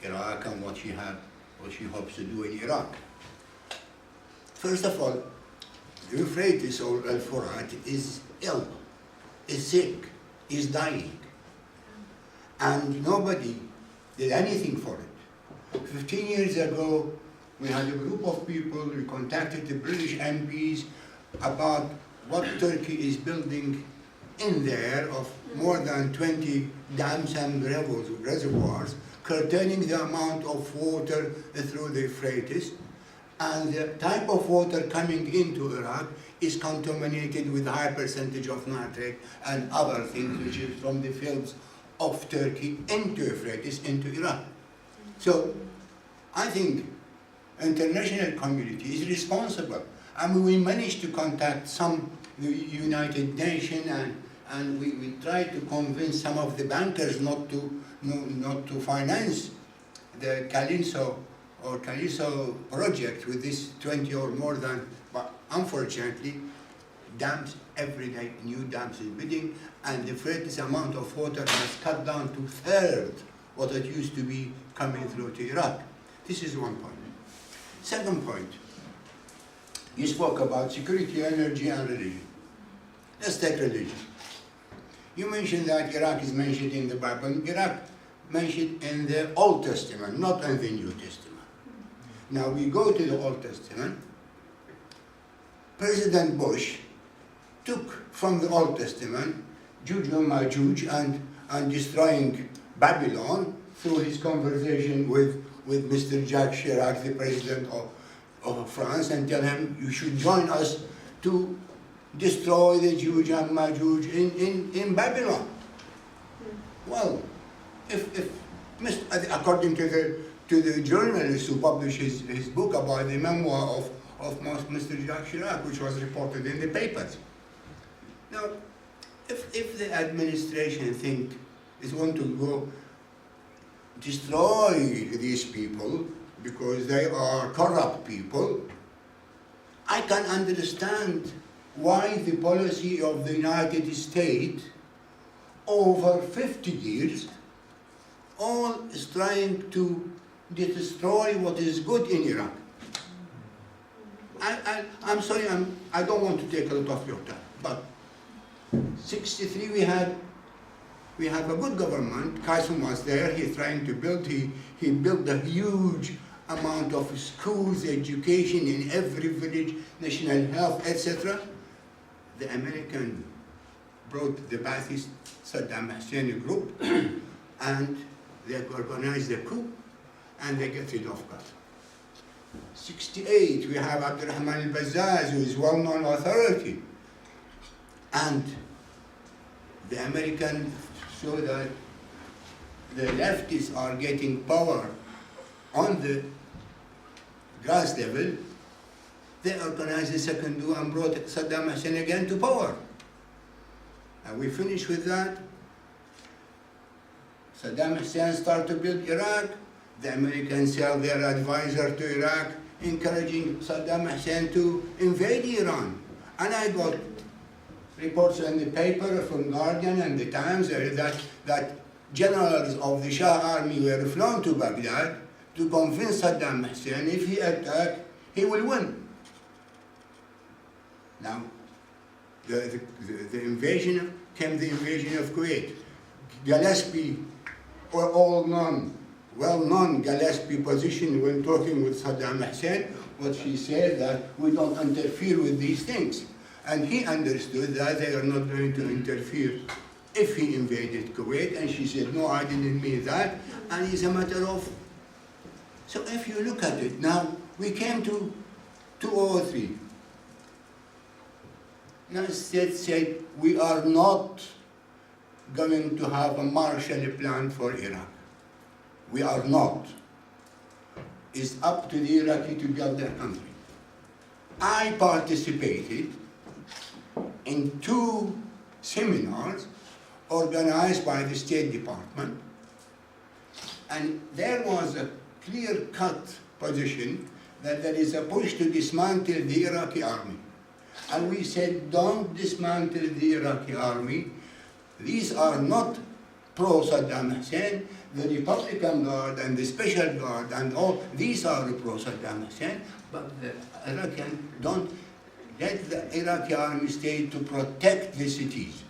Iraq and what she hopes to do in Iraq. First of all, the Euphrates or Al-Furat is ill, is sick, is dying, and nobody did anything for it. 15 years ago, we had a group of people, we contacted the British MPs about what Turkey is building in there of more than 20 dams and reservoirs, curtailing the amount of water through the Euphrates, and the type of water coming into Iraq is contaminated with a high percentage of nitrate and other things which is from the fields of Turkey into Euphrates, into Iraq. So I think international community is responsible. And we managed to contact the United Nations, and we tried to convince some of the bankers not to finance the Calypso project with this 20 or more than, but unfortunately, dams every day, new dams is building, and the greatest amount of water has cut down to third what it used to be coming through to Iraq. This is one point. Second point, you spoke about security, energy, and religion. Let's take religion. You mentioned that Iraq is mentioned in the Bible. Iraq mentioned in the Old Testament, not in the New Testament. Now we go to the Old Testament. President Bush took from the Old Testament Juj and Majuj and destroying Babylon through his conversation with Mr. Jacques Chirac, the president of France, and tell him, you should join us to destroy the Juj and Majuj in Babylon. Well, according to the journalist who published his book about the memoir of Mr. Jacques Chirac, which was reported in the papers. Now, if the administration is want to go destroy these people because they are corrupt people, I can understand why the policy of the United States over 50 years all is trying to destroy what is good in Iraq. I'm sorry, I don't want to take a lot of your time, but 63 we have a good government. Qasim was there. He's trying to build. He built a huge amount of schools, education in every village, national health, etc. The American brought the Ba'athist Saddam Hussein group, and they organized a coup, and they get rid of Qasim. 68, we have Abdurrahman al-Bazzaz, who is well-known authority, and the American saw that the leftists are getting power on the grass level. They organized a second coup and brought Saddam Hussein again to power. And we finished with that. Saddam Hussein started to build Iraq. The Americans sell their advisor to Iraq, encouraging Saddam Hussein to invade Iran. And I got reports in the paper from Guardian and the Times that generals of the Shah army were flown to Baghdad to convince Saddam Hussein if he attacks, he will win. Now, the invasion came the invasion of Kuwait. Gillespie, or well-known Gillespie position when talking with Saddam Hussein, what she said that we don't interfere with these things. And he understood that they are not going to interfere if he invaded Kuwait, and she said, no, I didn't mean that, and it's a matter of... So if you look at it, now we came to 2003. United States said, we are not going to have a Marshall Plan for Iraq. We are not. It's up to the Iraqi to build their country. I participated in 2 seminars organized by the State Department, and there was a clear-cut position that there is a push to dismantle the Iraqi army. And we said, don't dismantle the Iraqi army. These are not pro-Saddam Hussein. The Republican Guard and the Special Guard and all, these are pro-Saddam Hussein, but the Iraqi don't let the Iraqi army stay to protect the cities.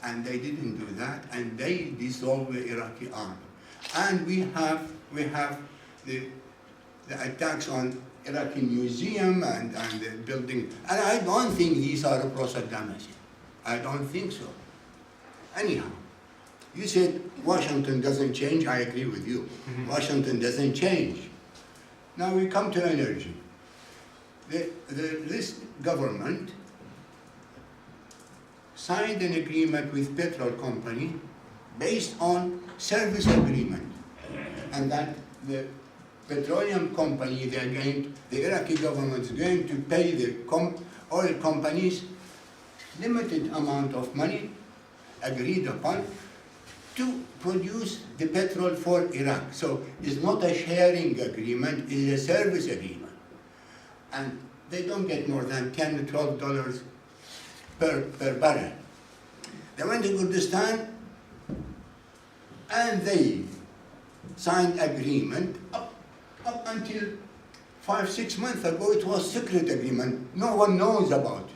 And they didn't do that, and they dissolved the Iraqi army. And we have the attacks on Iraqi museum and the building, and I don't think these are pro-Saddam Hussein. I don't think so. Anyhow, you said Washington doesn't change. I agree with you. Washington doesn't change. Now we come to energy. This government signed an agreement with petrol company based on service agreement, and that the petroleum company, the Iraqi government is going to pay the oil companies limited amount of money agreed upon to produce the petrol for Iraq. So it's not a sharing agreement, it's a service agreement. And they don't get more than $10 to $12 per barrel. They went to Kurdistan and they signed agreement up until 5-6 months ago. It was secret agreement. No one knows about it.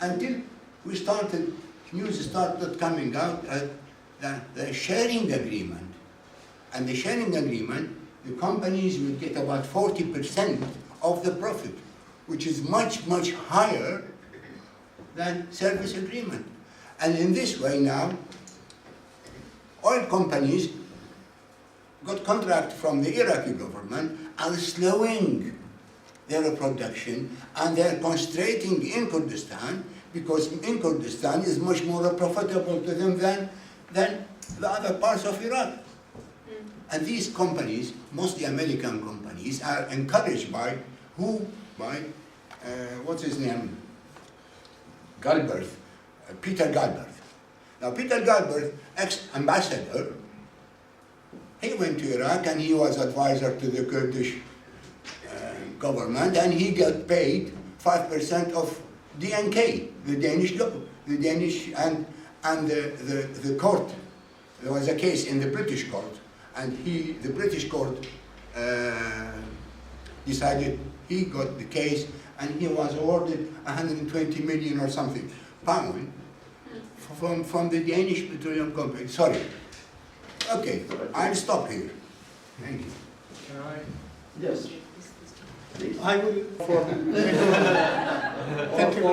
Until we started, news started coming out the sharing agreement. And the sharing agreement, the companies will get about 40% of the profit, which is much, much higher than service agreement. And in this way now, oil companies got contract from the Iraqi government are slowing their production, and they're concentrating in Kurdistan, because in Kurdistan is much more profitable to them than the other parts of Iraq. And these companies, mostly American companies, are encouraged by who? By, what's his name? Galbraith, Peter Galbraith. Now Peter Galbraith, ex-ambassador, he went to Iraq and he was advisor to the Kurdish government, and he got paid 5% of DNK, the Danish and the court. There was a case in the British court, and the British court decided he got the case, and he was awarded 120 million or something pound from the Danish petroleum company. Sorry. Okay, I'll stop here. Thank you. Can I? Yes. Please. I will. Thank you.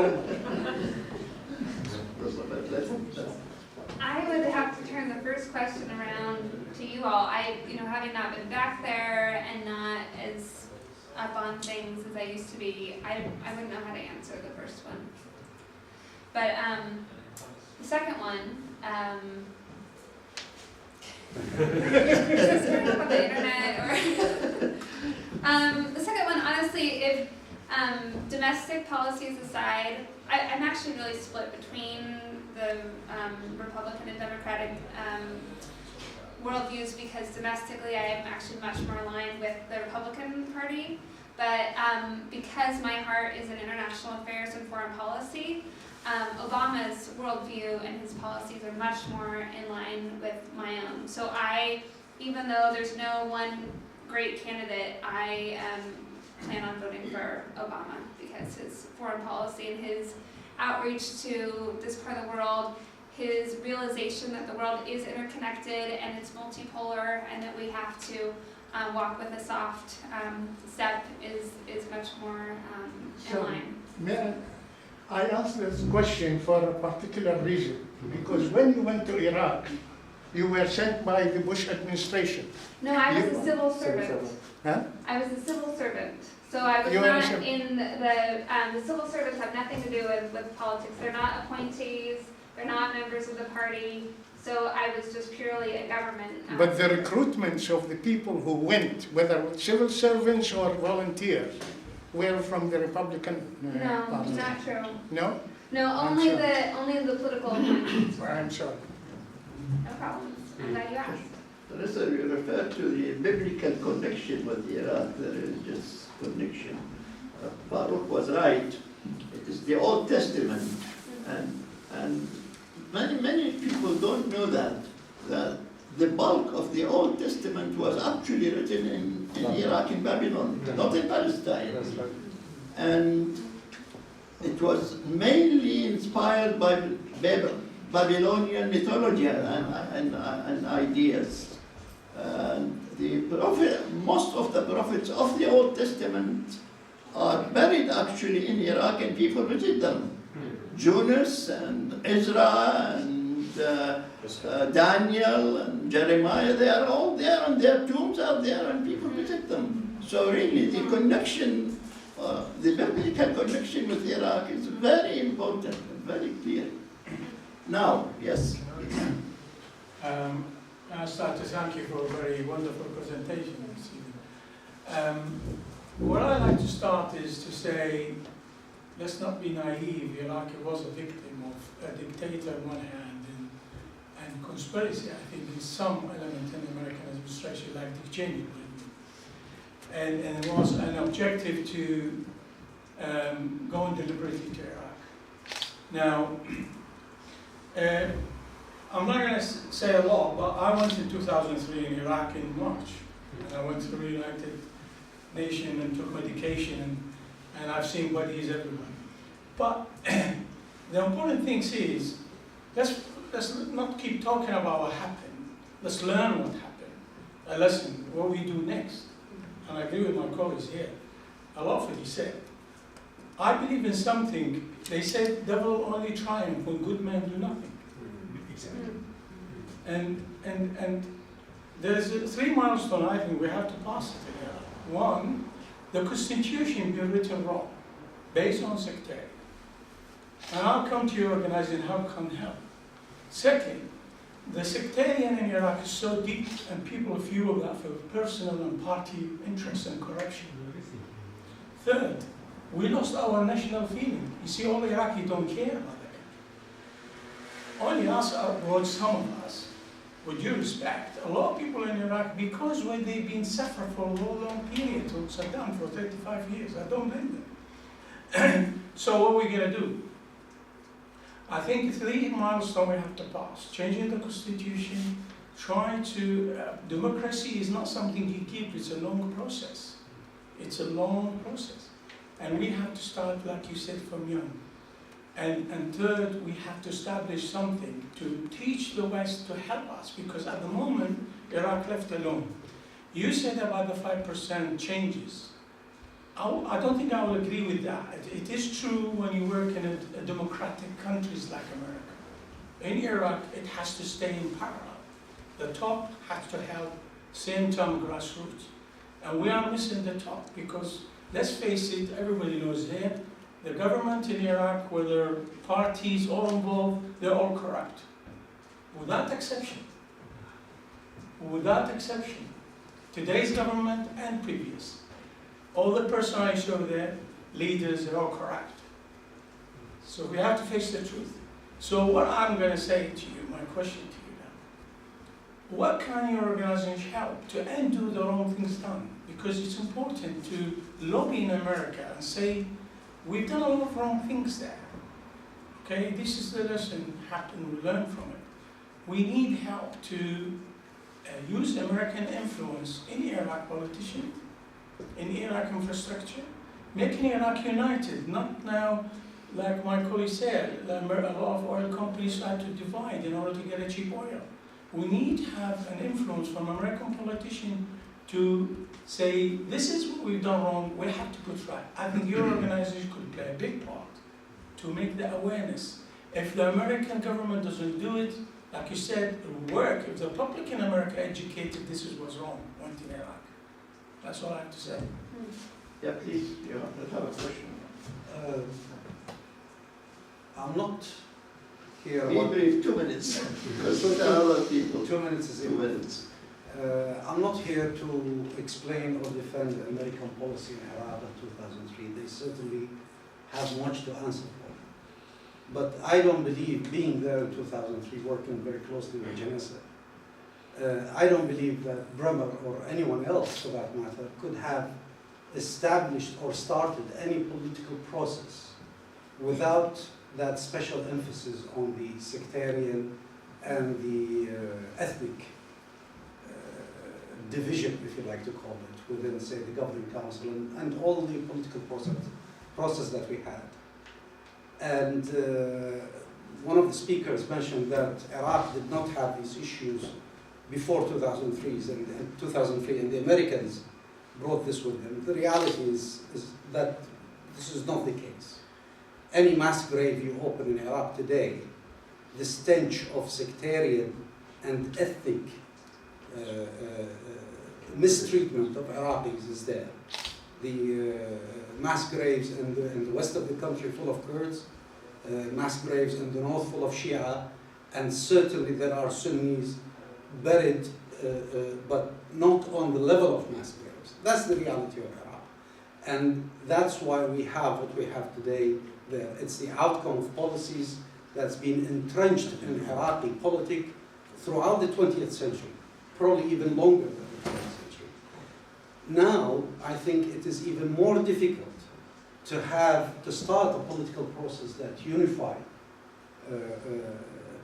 I would have to turn the first question around to you all. Having not been back there and not as up on things as I used to be, I wouldn't know how to answer the first one. But the second one, is this going up on the internet or? The second one, honestly, if domestic policies aside, I'm actually really split between the Republican and Democratic worldviews, because domestically I am actually much more aligned with the Republican Party, but because my heart is in international affairs and foreign policy, Obama's worldview and his policies are much more in line with my own. So even though there's no one great candidate, I plan on voting for Obama, because his foreign policy and his outreach to this part of the world, his realization that the world is interconnected and it's multipolar, and that we have to walk with a soft step is much more in line. May I ask this question for a particular reason, because when you went to Iraq, you were sent by the Bush administration. No, I was a civil servant. Huh? I was a civil servant. So I was not in the civil servants have nothing to do with politics. They're not appointees, they're not members of the party. So I was just purely a government. But the recruitments of the people who went, whether civil servants or volunteers, were from the Republican Party. No, not true. No? No, only the political appointments were. I'm sorry. No problem. I'm glad you asked. Teresa, you refer to the biblical connection with Iraq, the religious connection. Farouk was right. It is the Old Testament, and many people don't know that the bulk of the Old Testament was actually written in Iraq and Babylon, not in Palestine. And it was mainly inspired by Babylonian mythology and ideas. Most of the prophets of the Old Testament are buried actually in Iraq, and people visit them. Jonas and Ezra and Daniel and Jeremiah, they are all there, and their tombs are there, and people visit them. So really the connection, the biblical connection with Iraq is very important and very clear. Now, yes. I start to thank you for a very wonderful presentation this evening. What I like to start is to say, let's not be naive. Iraq was a victim of a dictator on one hand and conspiracy, I think, in some element in the American administration, like Dick Cheney. And it was an objective to go and deliberately to Iraq. Now, I'm not going to say a lot, but I went in 2003 in Iraq in March. And I went to the United Nations and took medication, and I've seen bodies everywhere. But the important thing is, let's not keep talking about what happened. Let's learn what happened. A lesson, what we do next. And I agree with my colleagues here. I love what he said. I believe in something. They said devil only triumph when good men do nothing. Exactly. And there's 3 milestones I think we have to pass together. One, the Constitution be written wrong, based on sectarian. And I'll come to your organizing how can help. Second, the sectarian in Iraq is so deep and people fuel that for personal and party interests and corruption. Third, we lost our national feeling. You see, all Iraqis don't care about the country. Only us, or some of us, with due respect, a lot of people in Iraq, because when they've been suffering for a long period to Saddam for 35 years, I don't blame them. So what are we going to do? I think 3 milestones we have to pass. Changing the constitution, trying to, democracy is not something you keep, it's a long process. It's a long process. And we have to start, like you said, from young. And third, we have to establish something to teach the West to help us, because at the moment, Iraq left alone. You said about the 5% changes. I don't think I will agree with that. It is true when you work in a democratic countries like America. In Iraq, it has to stay in parallel. The top has to help, same time grassroots. And we are missing the top because, let's face it, everybody knows here, the government in Iraq, whether parties all involved, they're all corrupt. Without exception. Without exception. Today's government and previous. All the person I show there, leaders, are all corrupt. So we have to face the truth. So what I'm going to say to you, my question to you now, what can your organization help to undo the wrong things done? Because it's important to lobby in America and say, we've done a lot of wrong things there. Okay, this is the lesson we learn from it. We need help to use American influence in Iraq politicians, in Iraq infrastructure, making Iraq united, not now, like my colleague said, a lot of oil companies try to divide in order to get a cheap oil. We need to have an influence from American politicians to say, this is what we've done wrong, we have to put right. I think your organization could play a big part to make the awareness. If the American government doesn't do it, like you said, it will work. If the public in America educated, this is what's wrong, went in Iraq. That's all I have to say. Yeah, please, you have a question. I'm not here. Be brief, 2 minutes, because there are other people. 2 minutes is 2 minutes. I'm not here to explain or defend American policy in Iraq in 2003. They certainly have much to answer for. But I don't believe, being there in 2003, working very closely with Janessa, I don't believe that Bremer or anyone else, for that matter, could have established or started any political process without that special emphasis on the sectarian and the ethnic division, if you like to call it, within, say, the governing council and all the political process that we had. And one of the speakers mentioned that Iraq did not have these issues before 2003, and the Americans brought this with them. The reality is that this is not the case. Any mass grave you open in Iraq today, the stench of sectarian and ethnic mistreatment of Iraqis is there. The mass graves in the west of the country full of Kurds, mass graves in the north full of Shia, and certainly there are Sunnis buried, but not on the level of mass graves. alternatives. That's the reality of Iraq. And that's why we have what we have today there. It's the outcome of policies that's been entrenched in Iraqi politics throughout the 20th century, probably even longer than the 20th century. Now, I think it is even more difficult to start a political process that unifies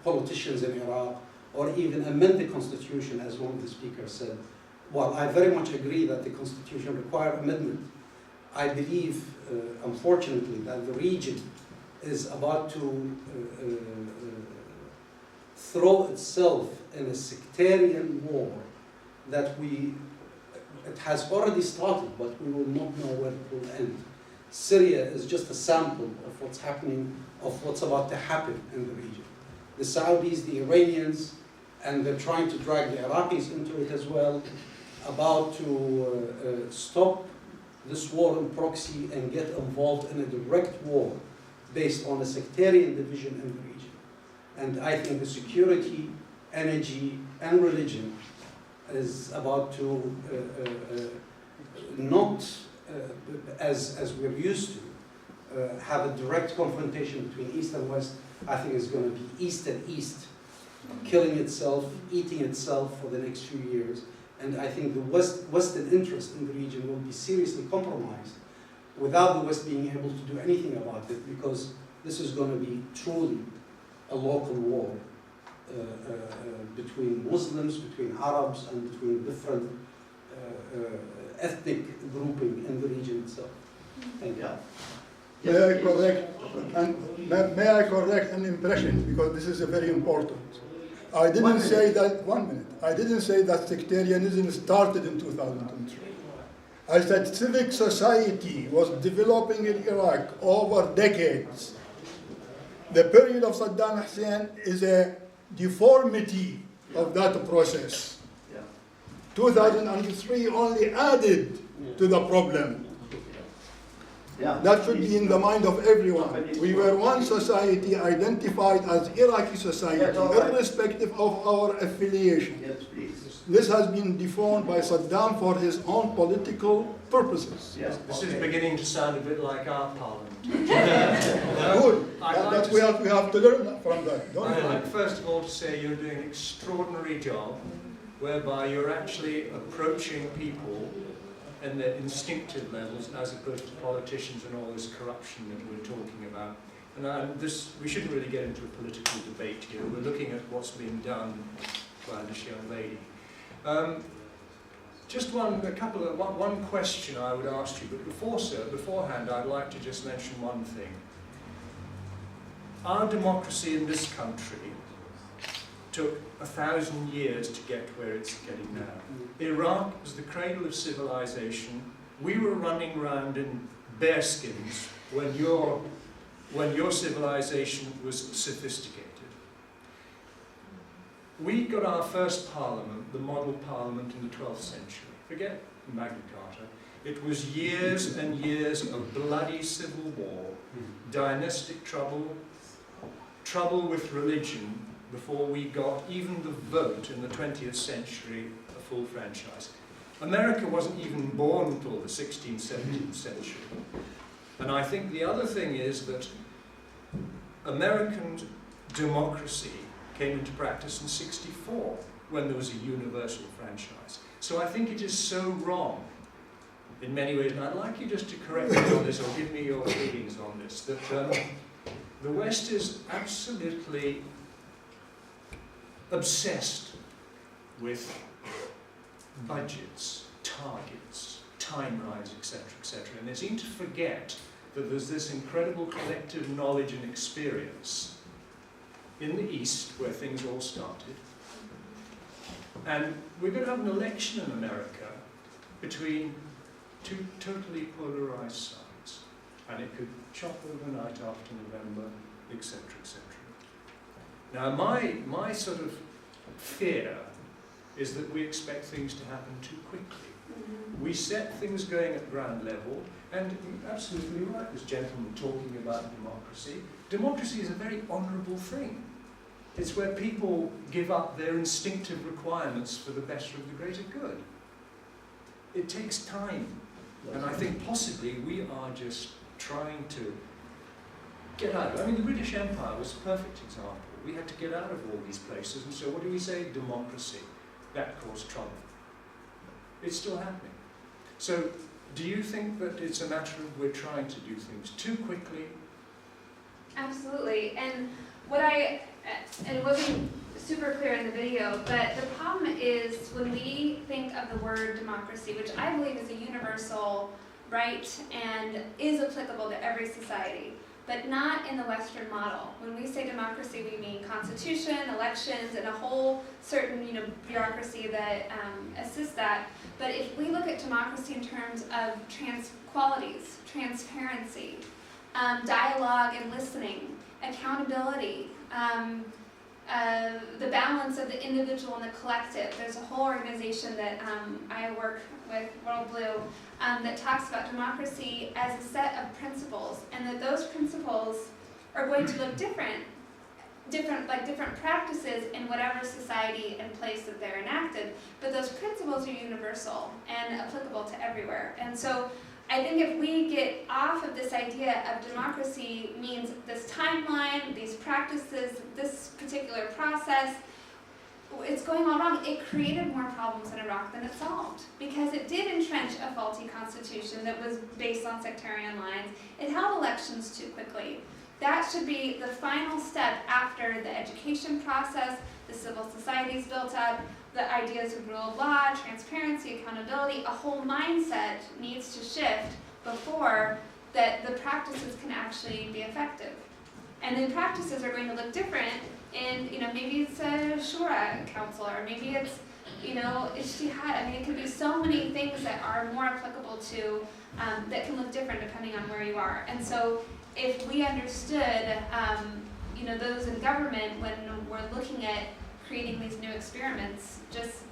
politicians in Iraq, or even amend the constitution, as one of the speakers said. While I very much agree that the constitution requires amendment, I believe, unfortunately, that the region is about to throw itself in a sectarian war that it has already started, but we will not know where it will end. Syria is just a sample of what's happening, of what's about to happen in the region. The Saudis, the Iranians, and they're trying to drag the Iraqis into it as well, about to stop this war in proxy and get involved in a direct war based on a sectarian division in the region. And I think the security, energy, and religion is about to not, as we're used to, have a direct confrontation between East and West. I think it's going to be East and East, killing itself, eating itself for the next few years. And I think the Western interest in the region will be seriously compromised without the West being able to do anything about it, because this is going to be truly a local war between Muslims, between Arabs, and between different ethnic grouping in the region itself. Thank you. May I correct an impression, because this is very important. I didn't say that, 1 minute, I didn't say that sectarianism started in 2003. I said civic society was developing in Iraq over decades. The period of Saddam Hussein is a deformity of that process. 2003 only added to the problem. That should be in the mind of everyone. We were one society identified as Iraqi society, irrespective of our affiliation. Yes, please. This has been deformed by Saddam for his own political purposes. This is beginning to sound a bit like our parliament. Good. That's what we have to learn from that. I'd like first of all to say you're doing an extraordinary job, whereby you're actually approaching people and their instinctive levels, as opposed to politicians and all this corruption that we're talking about. And we shouldn't really get into a political debate here. We're looking at what's being done by this young lady. Just one question I would ask you, but beforehand I'd like to just mention one thing. Our democracy in this country took 1,000 years to get where it's getting now. Iraq was the cradle of civilization. We were running around in bearskins when your civilization was sophisticated. We got our first parliament, the model parliament, in the 12th century. Forget Magna Carta. It was years and years of bloody civil war, dynastic trouble, trouble with religion, before we got even the vote in the 20th century, a full franchise. America wasn't even born until the 16th, 17th century. And I think the other thing is that American democracy came into practice in '64, when there was a universal franchise. So I think it is so wrong in many ways, and I'd like you just to correct me on this, or give me your feelings on this, that the West is absolutely obsessed with budgets, targets, timelines, etc., and they seem to forget that there's this incredible collective knowledge and experience in the East, where things all started. And we're going to have an election in America between two totally polarized sides, and it could chop overnight after November, etc., etc. Now, my sort of fear is that we expect things to happen too quickly. We set things going at ground level, and you're absolutely right, this gentleman talking about democracy. Democracy is a very honourable thing. It's where people give up their instinctive requirements for the better of the greater good. it takes time. And I think possibly we are just trying to get out of it. I mean, the British Empire was a perfect example. We had to get out of all these places, and so what do we say? Democracy. That caused trouble. It's still happening. So, do you think that it's a matter of we're trying to do things too quickly? Absolutely. And it wasn't super clear in the video, but the problem is when we think of the word democracy, which I believe is a universal right and is applicable to every society, but not in the Western model. When we say democracy, we mean constitution, elections, and a whole certain bureaucracy that assists that. But if we look at democracy in terms of qualities, transparency, dialogue and listening, accountability, the balance of the individual and the collective. There's a whole organization that I work with, World Blue, that talks about democracy as a set of principles, and that those principles are going to look different practices in whatever society and place that they're enacted, but those principles are universal and applicable to everywhere. And so I think if we get off of this idea of democracy means this timeline, these practices, this particular process, it's going all wrong. It created more problems in Iraq than it solved, because it did entrench a faulty constitution that was based on sectarian lines. It held elections too quickly. That should be the final step after the education process, the civil society's built up, the ideas of rule of law, transparency, accountability. A whole mindset needs to shift before that the practices can actually be effective. And the practices are going to look different in, maybe it's a Shura council, or maybe it's, ijtihad. I mean, it could be so many things that are more applicable to, that can look different depending on where you are. And so if we understood, those in government, when we're looking at creating these new experiments,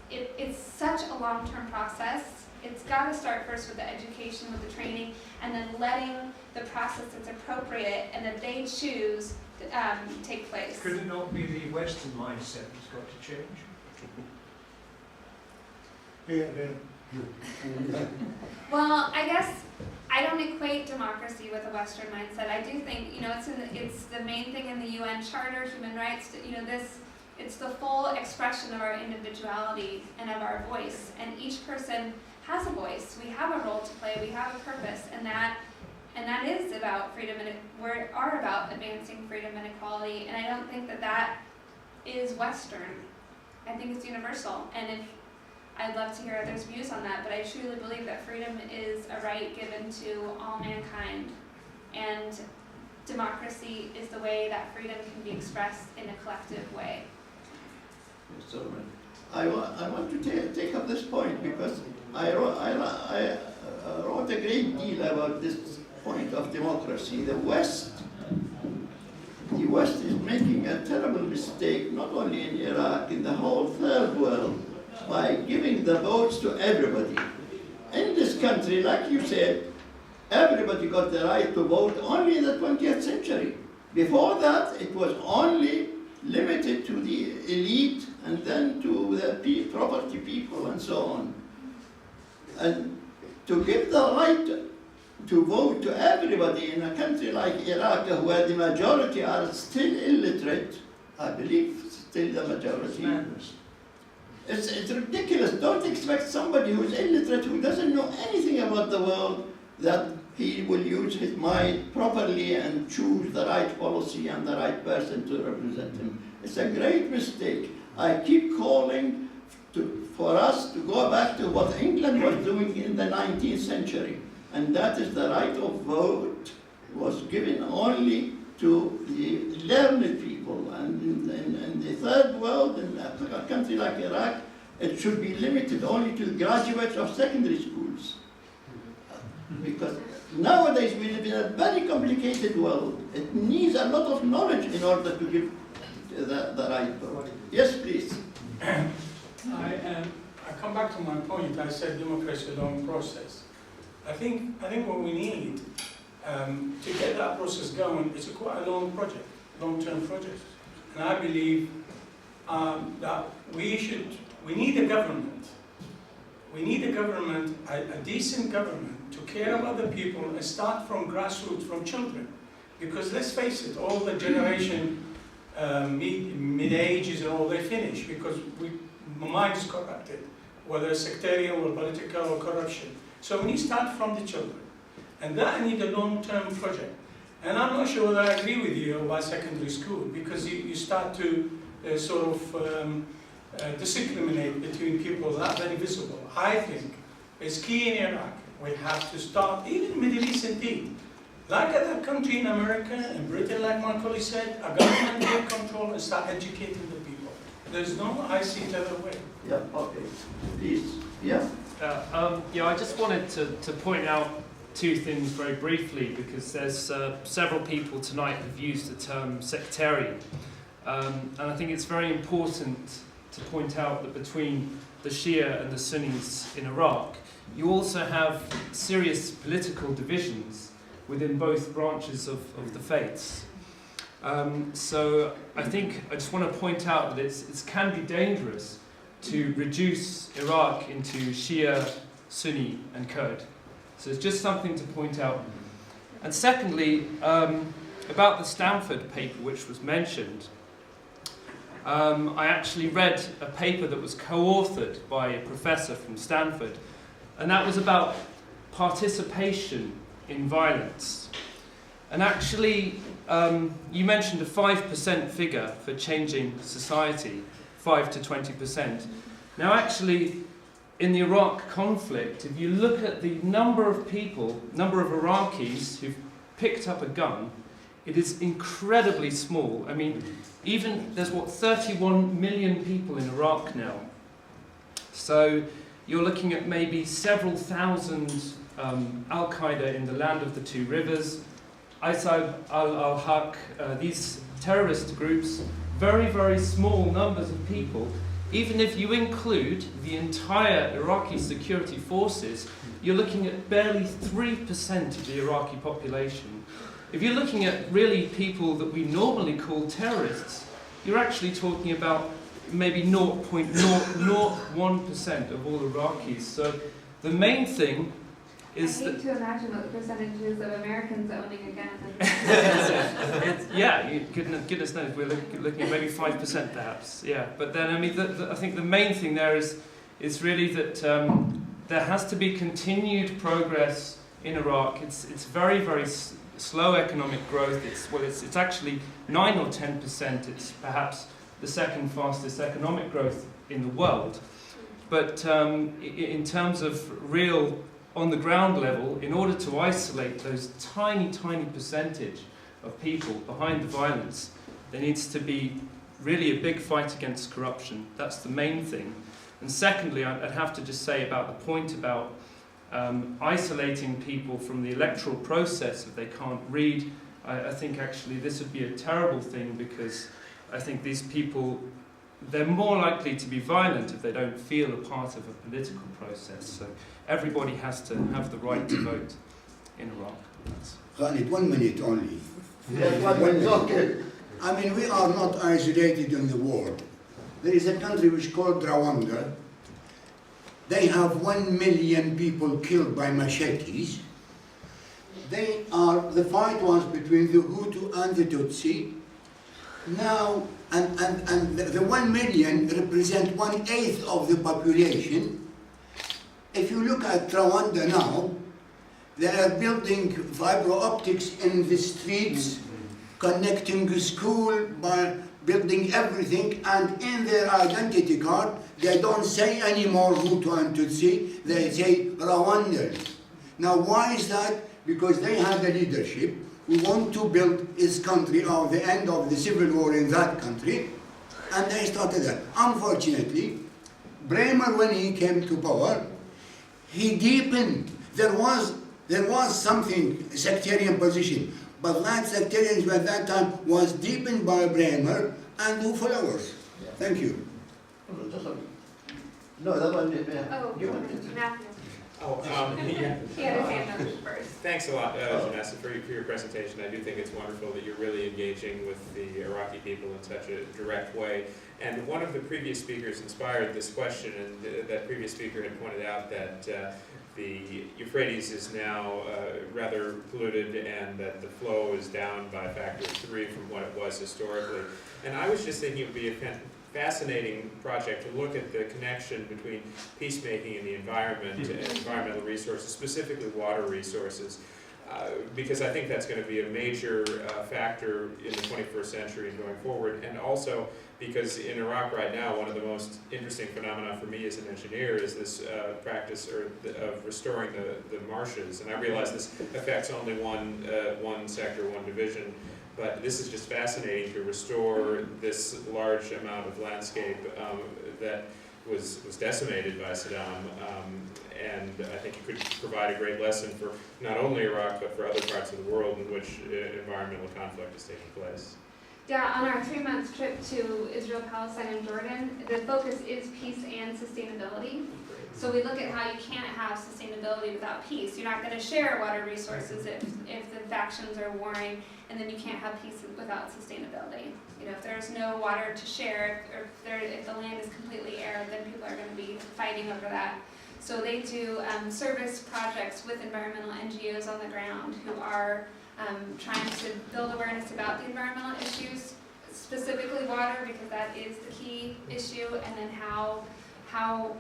it's such a long-term process. It's got to start first with the education, with the training, and then letting the process that's appropriate and that they choose take place. Could it not be the Western mindset that's got to change? Well, I guess I don't equate democracy with a Western mindset. I do think, it's the main thing in the UN Charter, human rights, it's the full expression of our individuality and of our voice. And each person has a voice. We have a role to play. We have a purpose, and that is about freedom, and we are about advancing freedom and equality. And I don't think that is Western. I think it's universal. And I'd love to hear others' views on that, but I truly believe that freedom is a right given to all mankind, and democracy is the way that freedom can be expressed in a collective way. So I want to take up this point, because I wrote a great deal about this point of democracy. The West is making a terrible mistake, not only in Iraq, in the whole third world, by giving the votes to everybody. In this country, like you said, everybody got the right to vote only in the 20th century. Before that, it was only limited to the elite and then to the property people and so on. And to give the right to vote to everybody in a country like Iraq, where the majority are still illiterate, I believe still the majority. It's ridiculous. Don't expect somebody who's illiterate, who doesn't know anything about the world, that he will use his mind properly and choose the right policy and the right person to represent him. It's a great mistake. I keep calling for us to go back to what England was doing in the 19th century. And that is the right of vote was given only to the learned people. And in the third world, in a country like Iraq, it should be limited only to the graduates of secondary schools. Because nowadays we live in a very complicated world. It needs a lot of knowledge in order to give the right vote. Yes, please. I come back to my point. I said democracy is a long process. I think what we need to get that process going is quite a long project, long-term project. And I believe that we need a government We need a government, a decent government, to care about the people and start from grassroots, from children. Because let's face it, all the generation, mid-ages and all, they finish because my mind is corrupted, whether sectarian or political or corruption. So we need to start from the children. And that need a long-term project. And I'm not sure whether I agree with you about secondary school, because you start to discriminate between people that are very visible. I think it's key in Iraq. We have to start, even Middle East indeed. Like other country in America and Britain, like my colleague said, a government take control and start educating the people. There's no, I see it other way. Yeah, okay. Please, yeah. I just wanted to point out two things very briefly, because there's several people tonight who've used the term sectarian. And I think it's very important to point out that between the Shia and the Sunnis in Iraq, you also have serious political divisions within both branches of the faiths. So I think I just want to point out that it can be dangerous to reduce Iraq into Shia, Sunni and Kurd. So it's just something to point out. And secondly, about the Stanford paper which was mentioned, I actually read a paper that was co-authored by a professor from Stanford, and that was about participation in violence. And actually, you mentioned a 5% figure for changing society, 5 to 20%. Now actually, in the Iraq conflict, if you look at the number of people, number of Iraqis who've picked up a gun, it is incredibly small. I mean, even there's 31 million people in Iraq now. So you're looking at maybe several thousand Al-Qaeda in the land of the two rivers, ISIL al-Haq, these terrorist groups, very, very small numbers of people. Even if you include the entire Iraqi security forces, you're looking at barely 3% of the Iraqi population. If you're looking at really people that we normally call terrorists, you're actually talking about maybe 0.001% of all Iraqis. So the main thing is I hate to imagine what the percentage is of Americans owning a gun. Goodness knows, we're looking at maybe 5% perhaps, yeah. But then, I mean, I think the main thing there is really that there has to be continued progress in Iraq. It's very, very slow economic growth. It's actually 9 or 10%. It's perhaps the second fastest economic growth in the world. But in terms of real on the ground level, in order to isolate those tiny, tiny percentage of people behind the violence, there needs to be really a big fight against corruption. That's the main thing. And secondly, I'd have to just say about the point about isolating people from the electoral process if they can't read. I think actually this would be a terrible thing, because I think these people, they're more likely to be violent if they don't feel a part of a political process. So everybody has to have the right to vote in Iraq. Khalid, 1 minute only. Yes, 1 minute, okay. I mean, we are not isolated in the world. There is a country which is called Rwanda. They have 1 million people killed by machetes. The fight was between the Hutu and the Tutsi. Now, and the 1 million represent 1/8 of the population. If you look at Rwanda now, they are building fiber optics in the streets, connecting the school, by building everything, and in their identity card, they don't say anymore Hutu and Tutsi, they say Rwandans. Now why is that? Because they had a leadership who want to build his country at the end of the civil war in that country, and they started that. Unfortunately, Bremer, when he came to power, he deepened. There was something, sectarian position, but that sectarianism at that time was deepened by Bremer and who followers. Thank you. No, that one. Matthew. Oh, yeah. He had his hand up first. Thanks a lot, Janessa, for your presentation. I do think it's wonderful that you're really engaging with the Iraqi people in such a direct way. And one of the previous speakers inspired this question, and that previous speaker had pointed out that the Euphrates is now rather polluted and that the flow is down by a factor of 3 from what it was historically. And I was just thinking it would be a fascinating project to look at the connection between peacemaking and the environment and environmental resources, specifically water resources, because I think that's going to be a major factor in the 21st century going forward, and also because in Iraq right now, one of the most interesting phenomena for me as an engineer is this practice of restoring the marshes, and I realize this affects only one sector, one division, but this is just fascinating to restore this large amount of landscape that was decimated by Saddam, and I think it could provide a great lesson for not only Iraq but for other parts of the world in which environmental conflict is taking place. Yeah, on our 3-month trip to Israel, Palestine, and Jordan, the focus is peace and sustainability. So we look at how you can't have sustainability without peace. You're not going to share water resources if the factions are warring, and then you can't have peace without sustainability. You know, if there's no water to share, or if the land is completely arid, then people are going to be fighting over that. So they do service projects with environmental NGOs on the ground who are trying to build awareness about the environmental issues, specifically water, because that is the key issue, and then how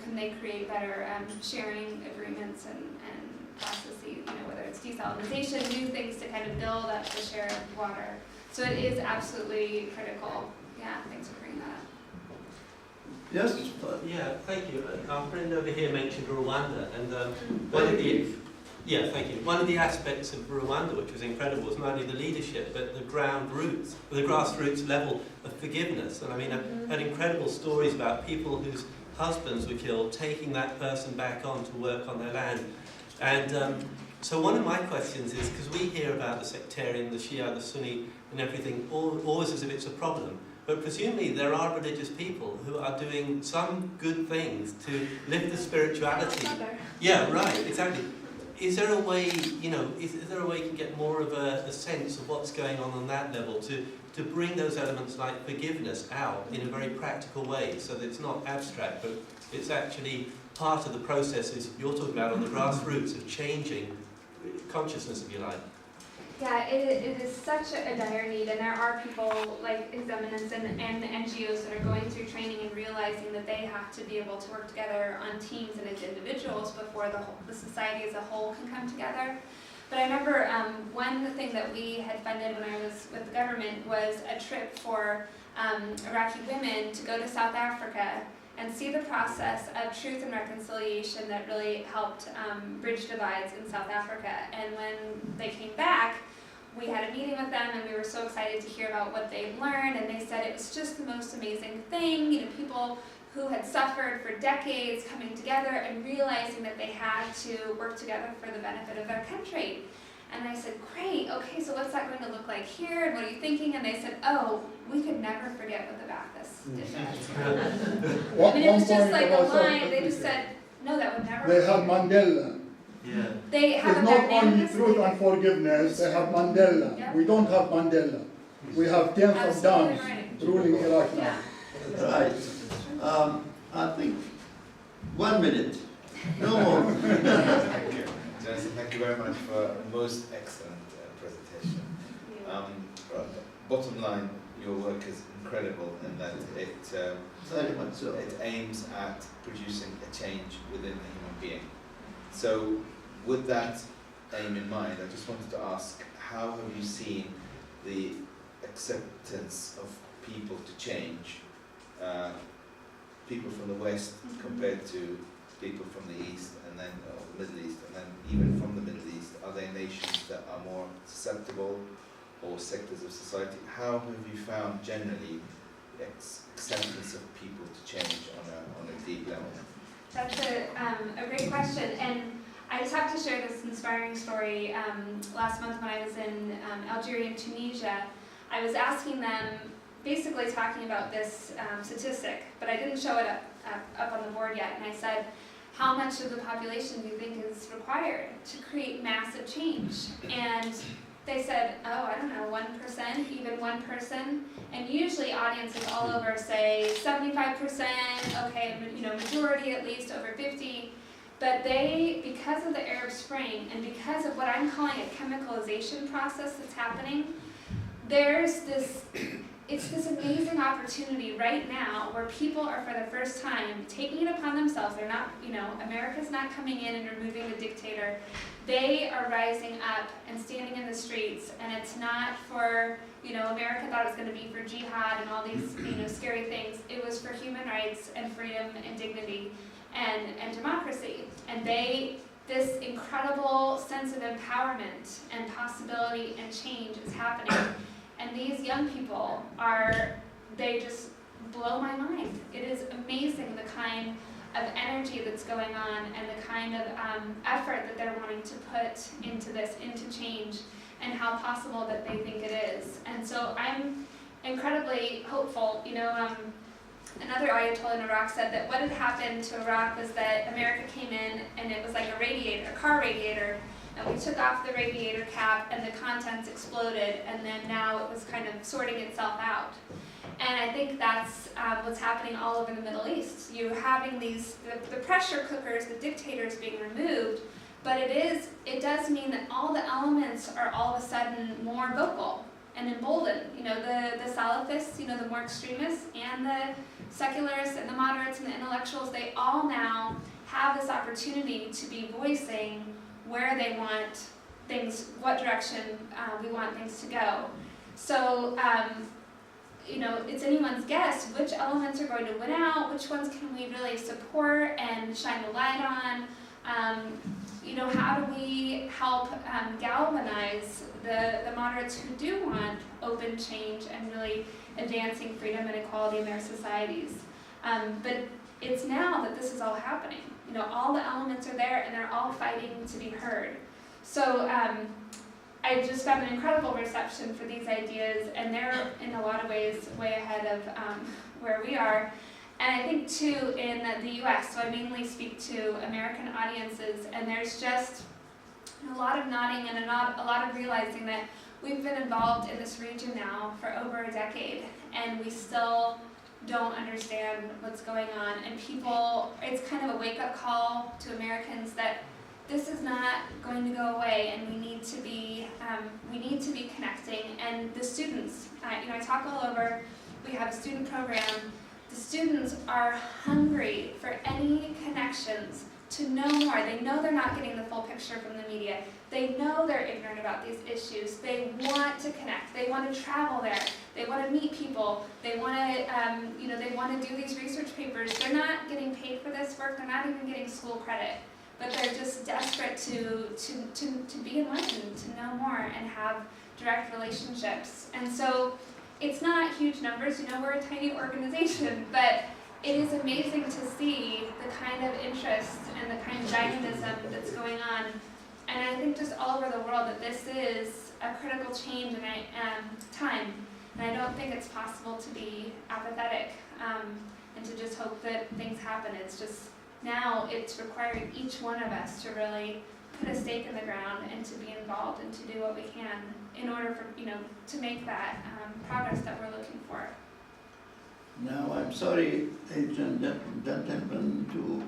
can they create better sharing agreements and processes, you know, whether it's desalinization, new things to kind of build up the share of water. So it is absolutely critical. Yeah, thanks for bringing that up. Yes? Yeah, thank you. Our friend over here mentioned Rwanda, and one of the one of the aspects of Rwanda, which was incredible, was not only the leadership, but the grassroots level of forgiveness. And I mean, I've heard incredible stories about people whose husbands were killed, taking that person back on to work on their land. And so one of my questions is, because we hear about the sectarian, the Shia, the Sunni, and everything, always as if it's a problem. But presumably there are religious people who are doing some good things to lift the spirituality. Yeah, right, exactly. Is there a way, you know, is there a way you can get more of a sense of what's going on that level to bring those elements like forgiveness out in a very practical way, so that it's not abstract, but it's actually part of the processes you're talking about on the grassroots of changing consciousness, if you like? Yeah, it is such a dire need, and there are people like His Eminence and the NGOs that are going through training and realizing that they have to be able to work together on teams and as individuals before the society as a whole can come together. But I remember one thing that we had funded when I was with the government was a trip for Iraqi women to go to South Africa and see the process of truth and reconciliation that really helped bridge divides in South Africa. And when they came back, we had a meeting with them, and we were so excited to hear about what they'd learned, and they said it was just the most amazing thing, you know, people who had suffered for decades coming together and realizing that they had to work together for the benefit of their country. And I said, great, okay, so what's that going to look like here, and what are you thinking? And they said, oh, we could never forget what the Ba'athist did to us. I mean, it was just like a line, they just said, no, that would never They have Mandela. Yeah. They have It's not only truth and forgiveness, they have Mandela. Yep. We don't have Mandela. We have tens of dams ruling Iraq now. Right. I think 1 minute. No more. Thank you. Jensen, thank you very much for a most excellent presentation. Bottom line, your work is incredible in that Very much so. it aims at producing a change within the human being. So with that aim in mind, I just wanted to ask, how have you seen the acceptance of people to change, people from the West compared to people from the East, and then the Middle East, and then even from the Middle East? Are there nations that are more susceptible, or sectors of society? How have you found generally the acceptance of people to change on a deep level? That's a great question, and I just have to share this inspiring story. Last month when I was in Algeria and Tunisia, I was asking them, basically talking about this statistic, but I didn't show it up on the board yet, and I said, how much of the population do you think is required to create massive change? And they said, oh, I don't know, 1%, even one person. And usually audiences all over say 75%, okay, majority at least, over 50. But they, because of the Arab Spring and because of what I'm calling a chemicalization process that's happening, there's this, it's this amazing opportunity right now where people are for the first time taking it upon themselves. They're not, America's not coming in and removing the dictator. They are rising up and standing in the streets, and it's not for, America thought it was going to be for jihad and all these, scary things. It was for human rights and freedom and dignity and democracy. And this incredible sense of empowerment and possibility and change is happening. And these young people they just blow my mind. It is amazing the kind of energy that's going on and the kind of effort that they're wanting to put into this, into change, and how possible that they think it is. And so I'm incredibly hopeful. Another Ayatollah in Iraq said that what had happened to Iraq was that America came in and it was like a car radiator, and we took off the radiator cap and the contents exploded, and then now it was kind of sorting itself out. And I think that's what's happening all over the Middle East. You're having the pressure cookers, the dictators being removed, but it does mean that all the elements are all of a sudden more vocal and emboldened. The Salafists, the more extremists, and the secularists and the moderates and the intellectuals, they all now have this opportunity to be voicing where they want things, what direction we want things to go. So, it's anyone's guess which elements are going to win out, which ones can we really support and shine the light on. How do we help galvanize the moderates who do want open change and really advancing freedom and equality in their societies. But it's now that this is all happening. All the elements are there and they're all fighting to be heard. So I just found an incredible reception for these ideas, and they're in a lot of ways way ahead of where we are. And I think too in the US, so I mainly speak to American audiences, and there's just a lot of nodding and a lot of realizing that we've been involved in this region now for over a decade, and we still don't understand what's going on. And it's kind of a wake-up call to Americans that this is not going to go away, and we need to be connecting. And the students, I talk all over. We have a student program. The students are hungry for any connections to know more. They know they're not getting the full picture from the media. They know they're ignorant about these issues. They want to connect. They want to travel there. They want to meet people. They want to, they want to do these research papers. They're not getting paid for this work. They're not even getting school credit. But they're just desperate to be enlightened, to know more, and have direct relationships. And so it's not huge numbers. We're a tiny organization, but it is amazing to see the kind of interest and the kind of dynamism that's going on. And I think just all over the world that this is a critical change in time. And I don't think it's possible to be apathetic and to just hope that things happen. It's just now it's requiring each one of us to really put a stake in the ground and to be involved and to do what we can in order for, to make that progress that we're looking for. Now, I'm sorry, ladies and gentlemen, to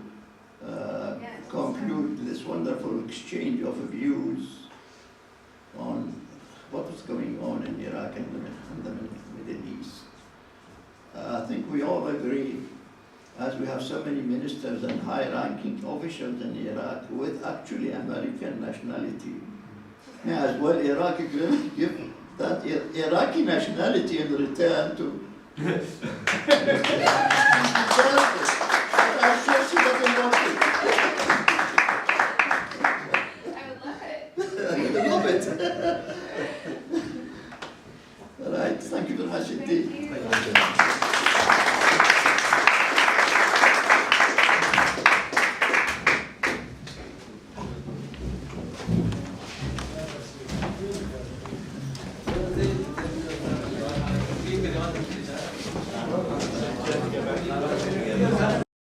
conclude this wonderful exchange of views on what is going on in Iraq and the Middle East. I think we all agree, as we have so many ministers and high-ranking officials in Iraq with actually American nationality, may as well Iraq give that Iraqi nationality in return to I'm sure she doesn't want it. I would love it. I would love it. All right, thank you very much indeed. Thank you. Keep it on.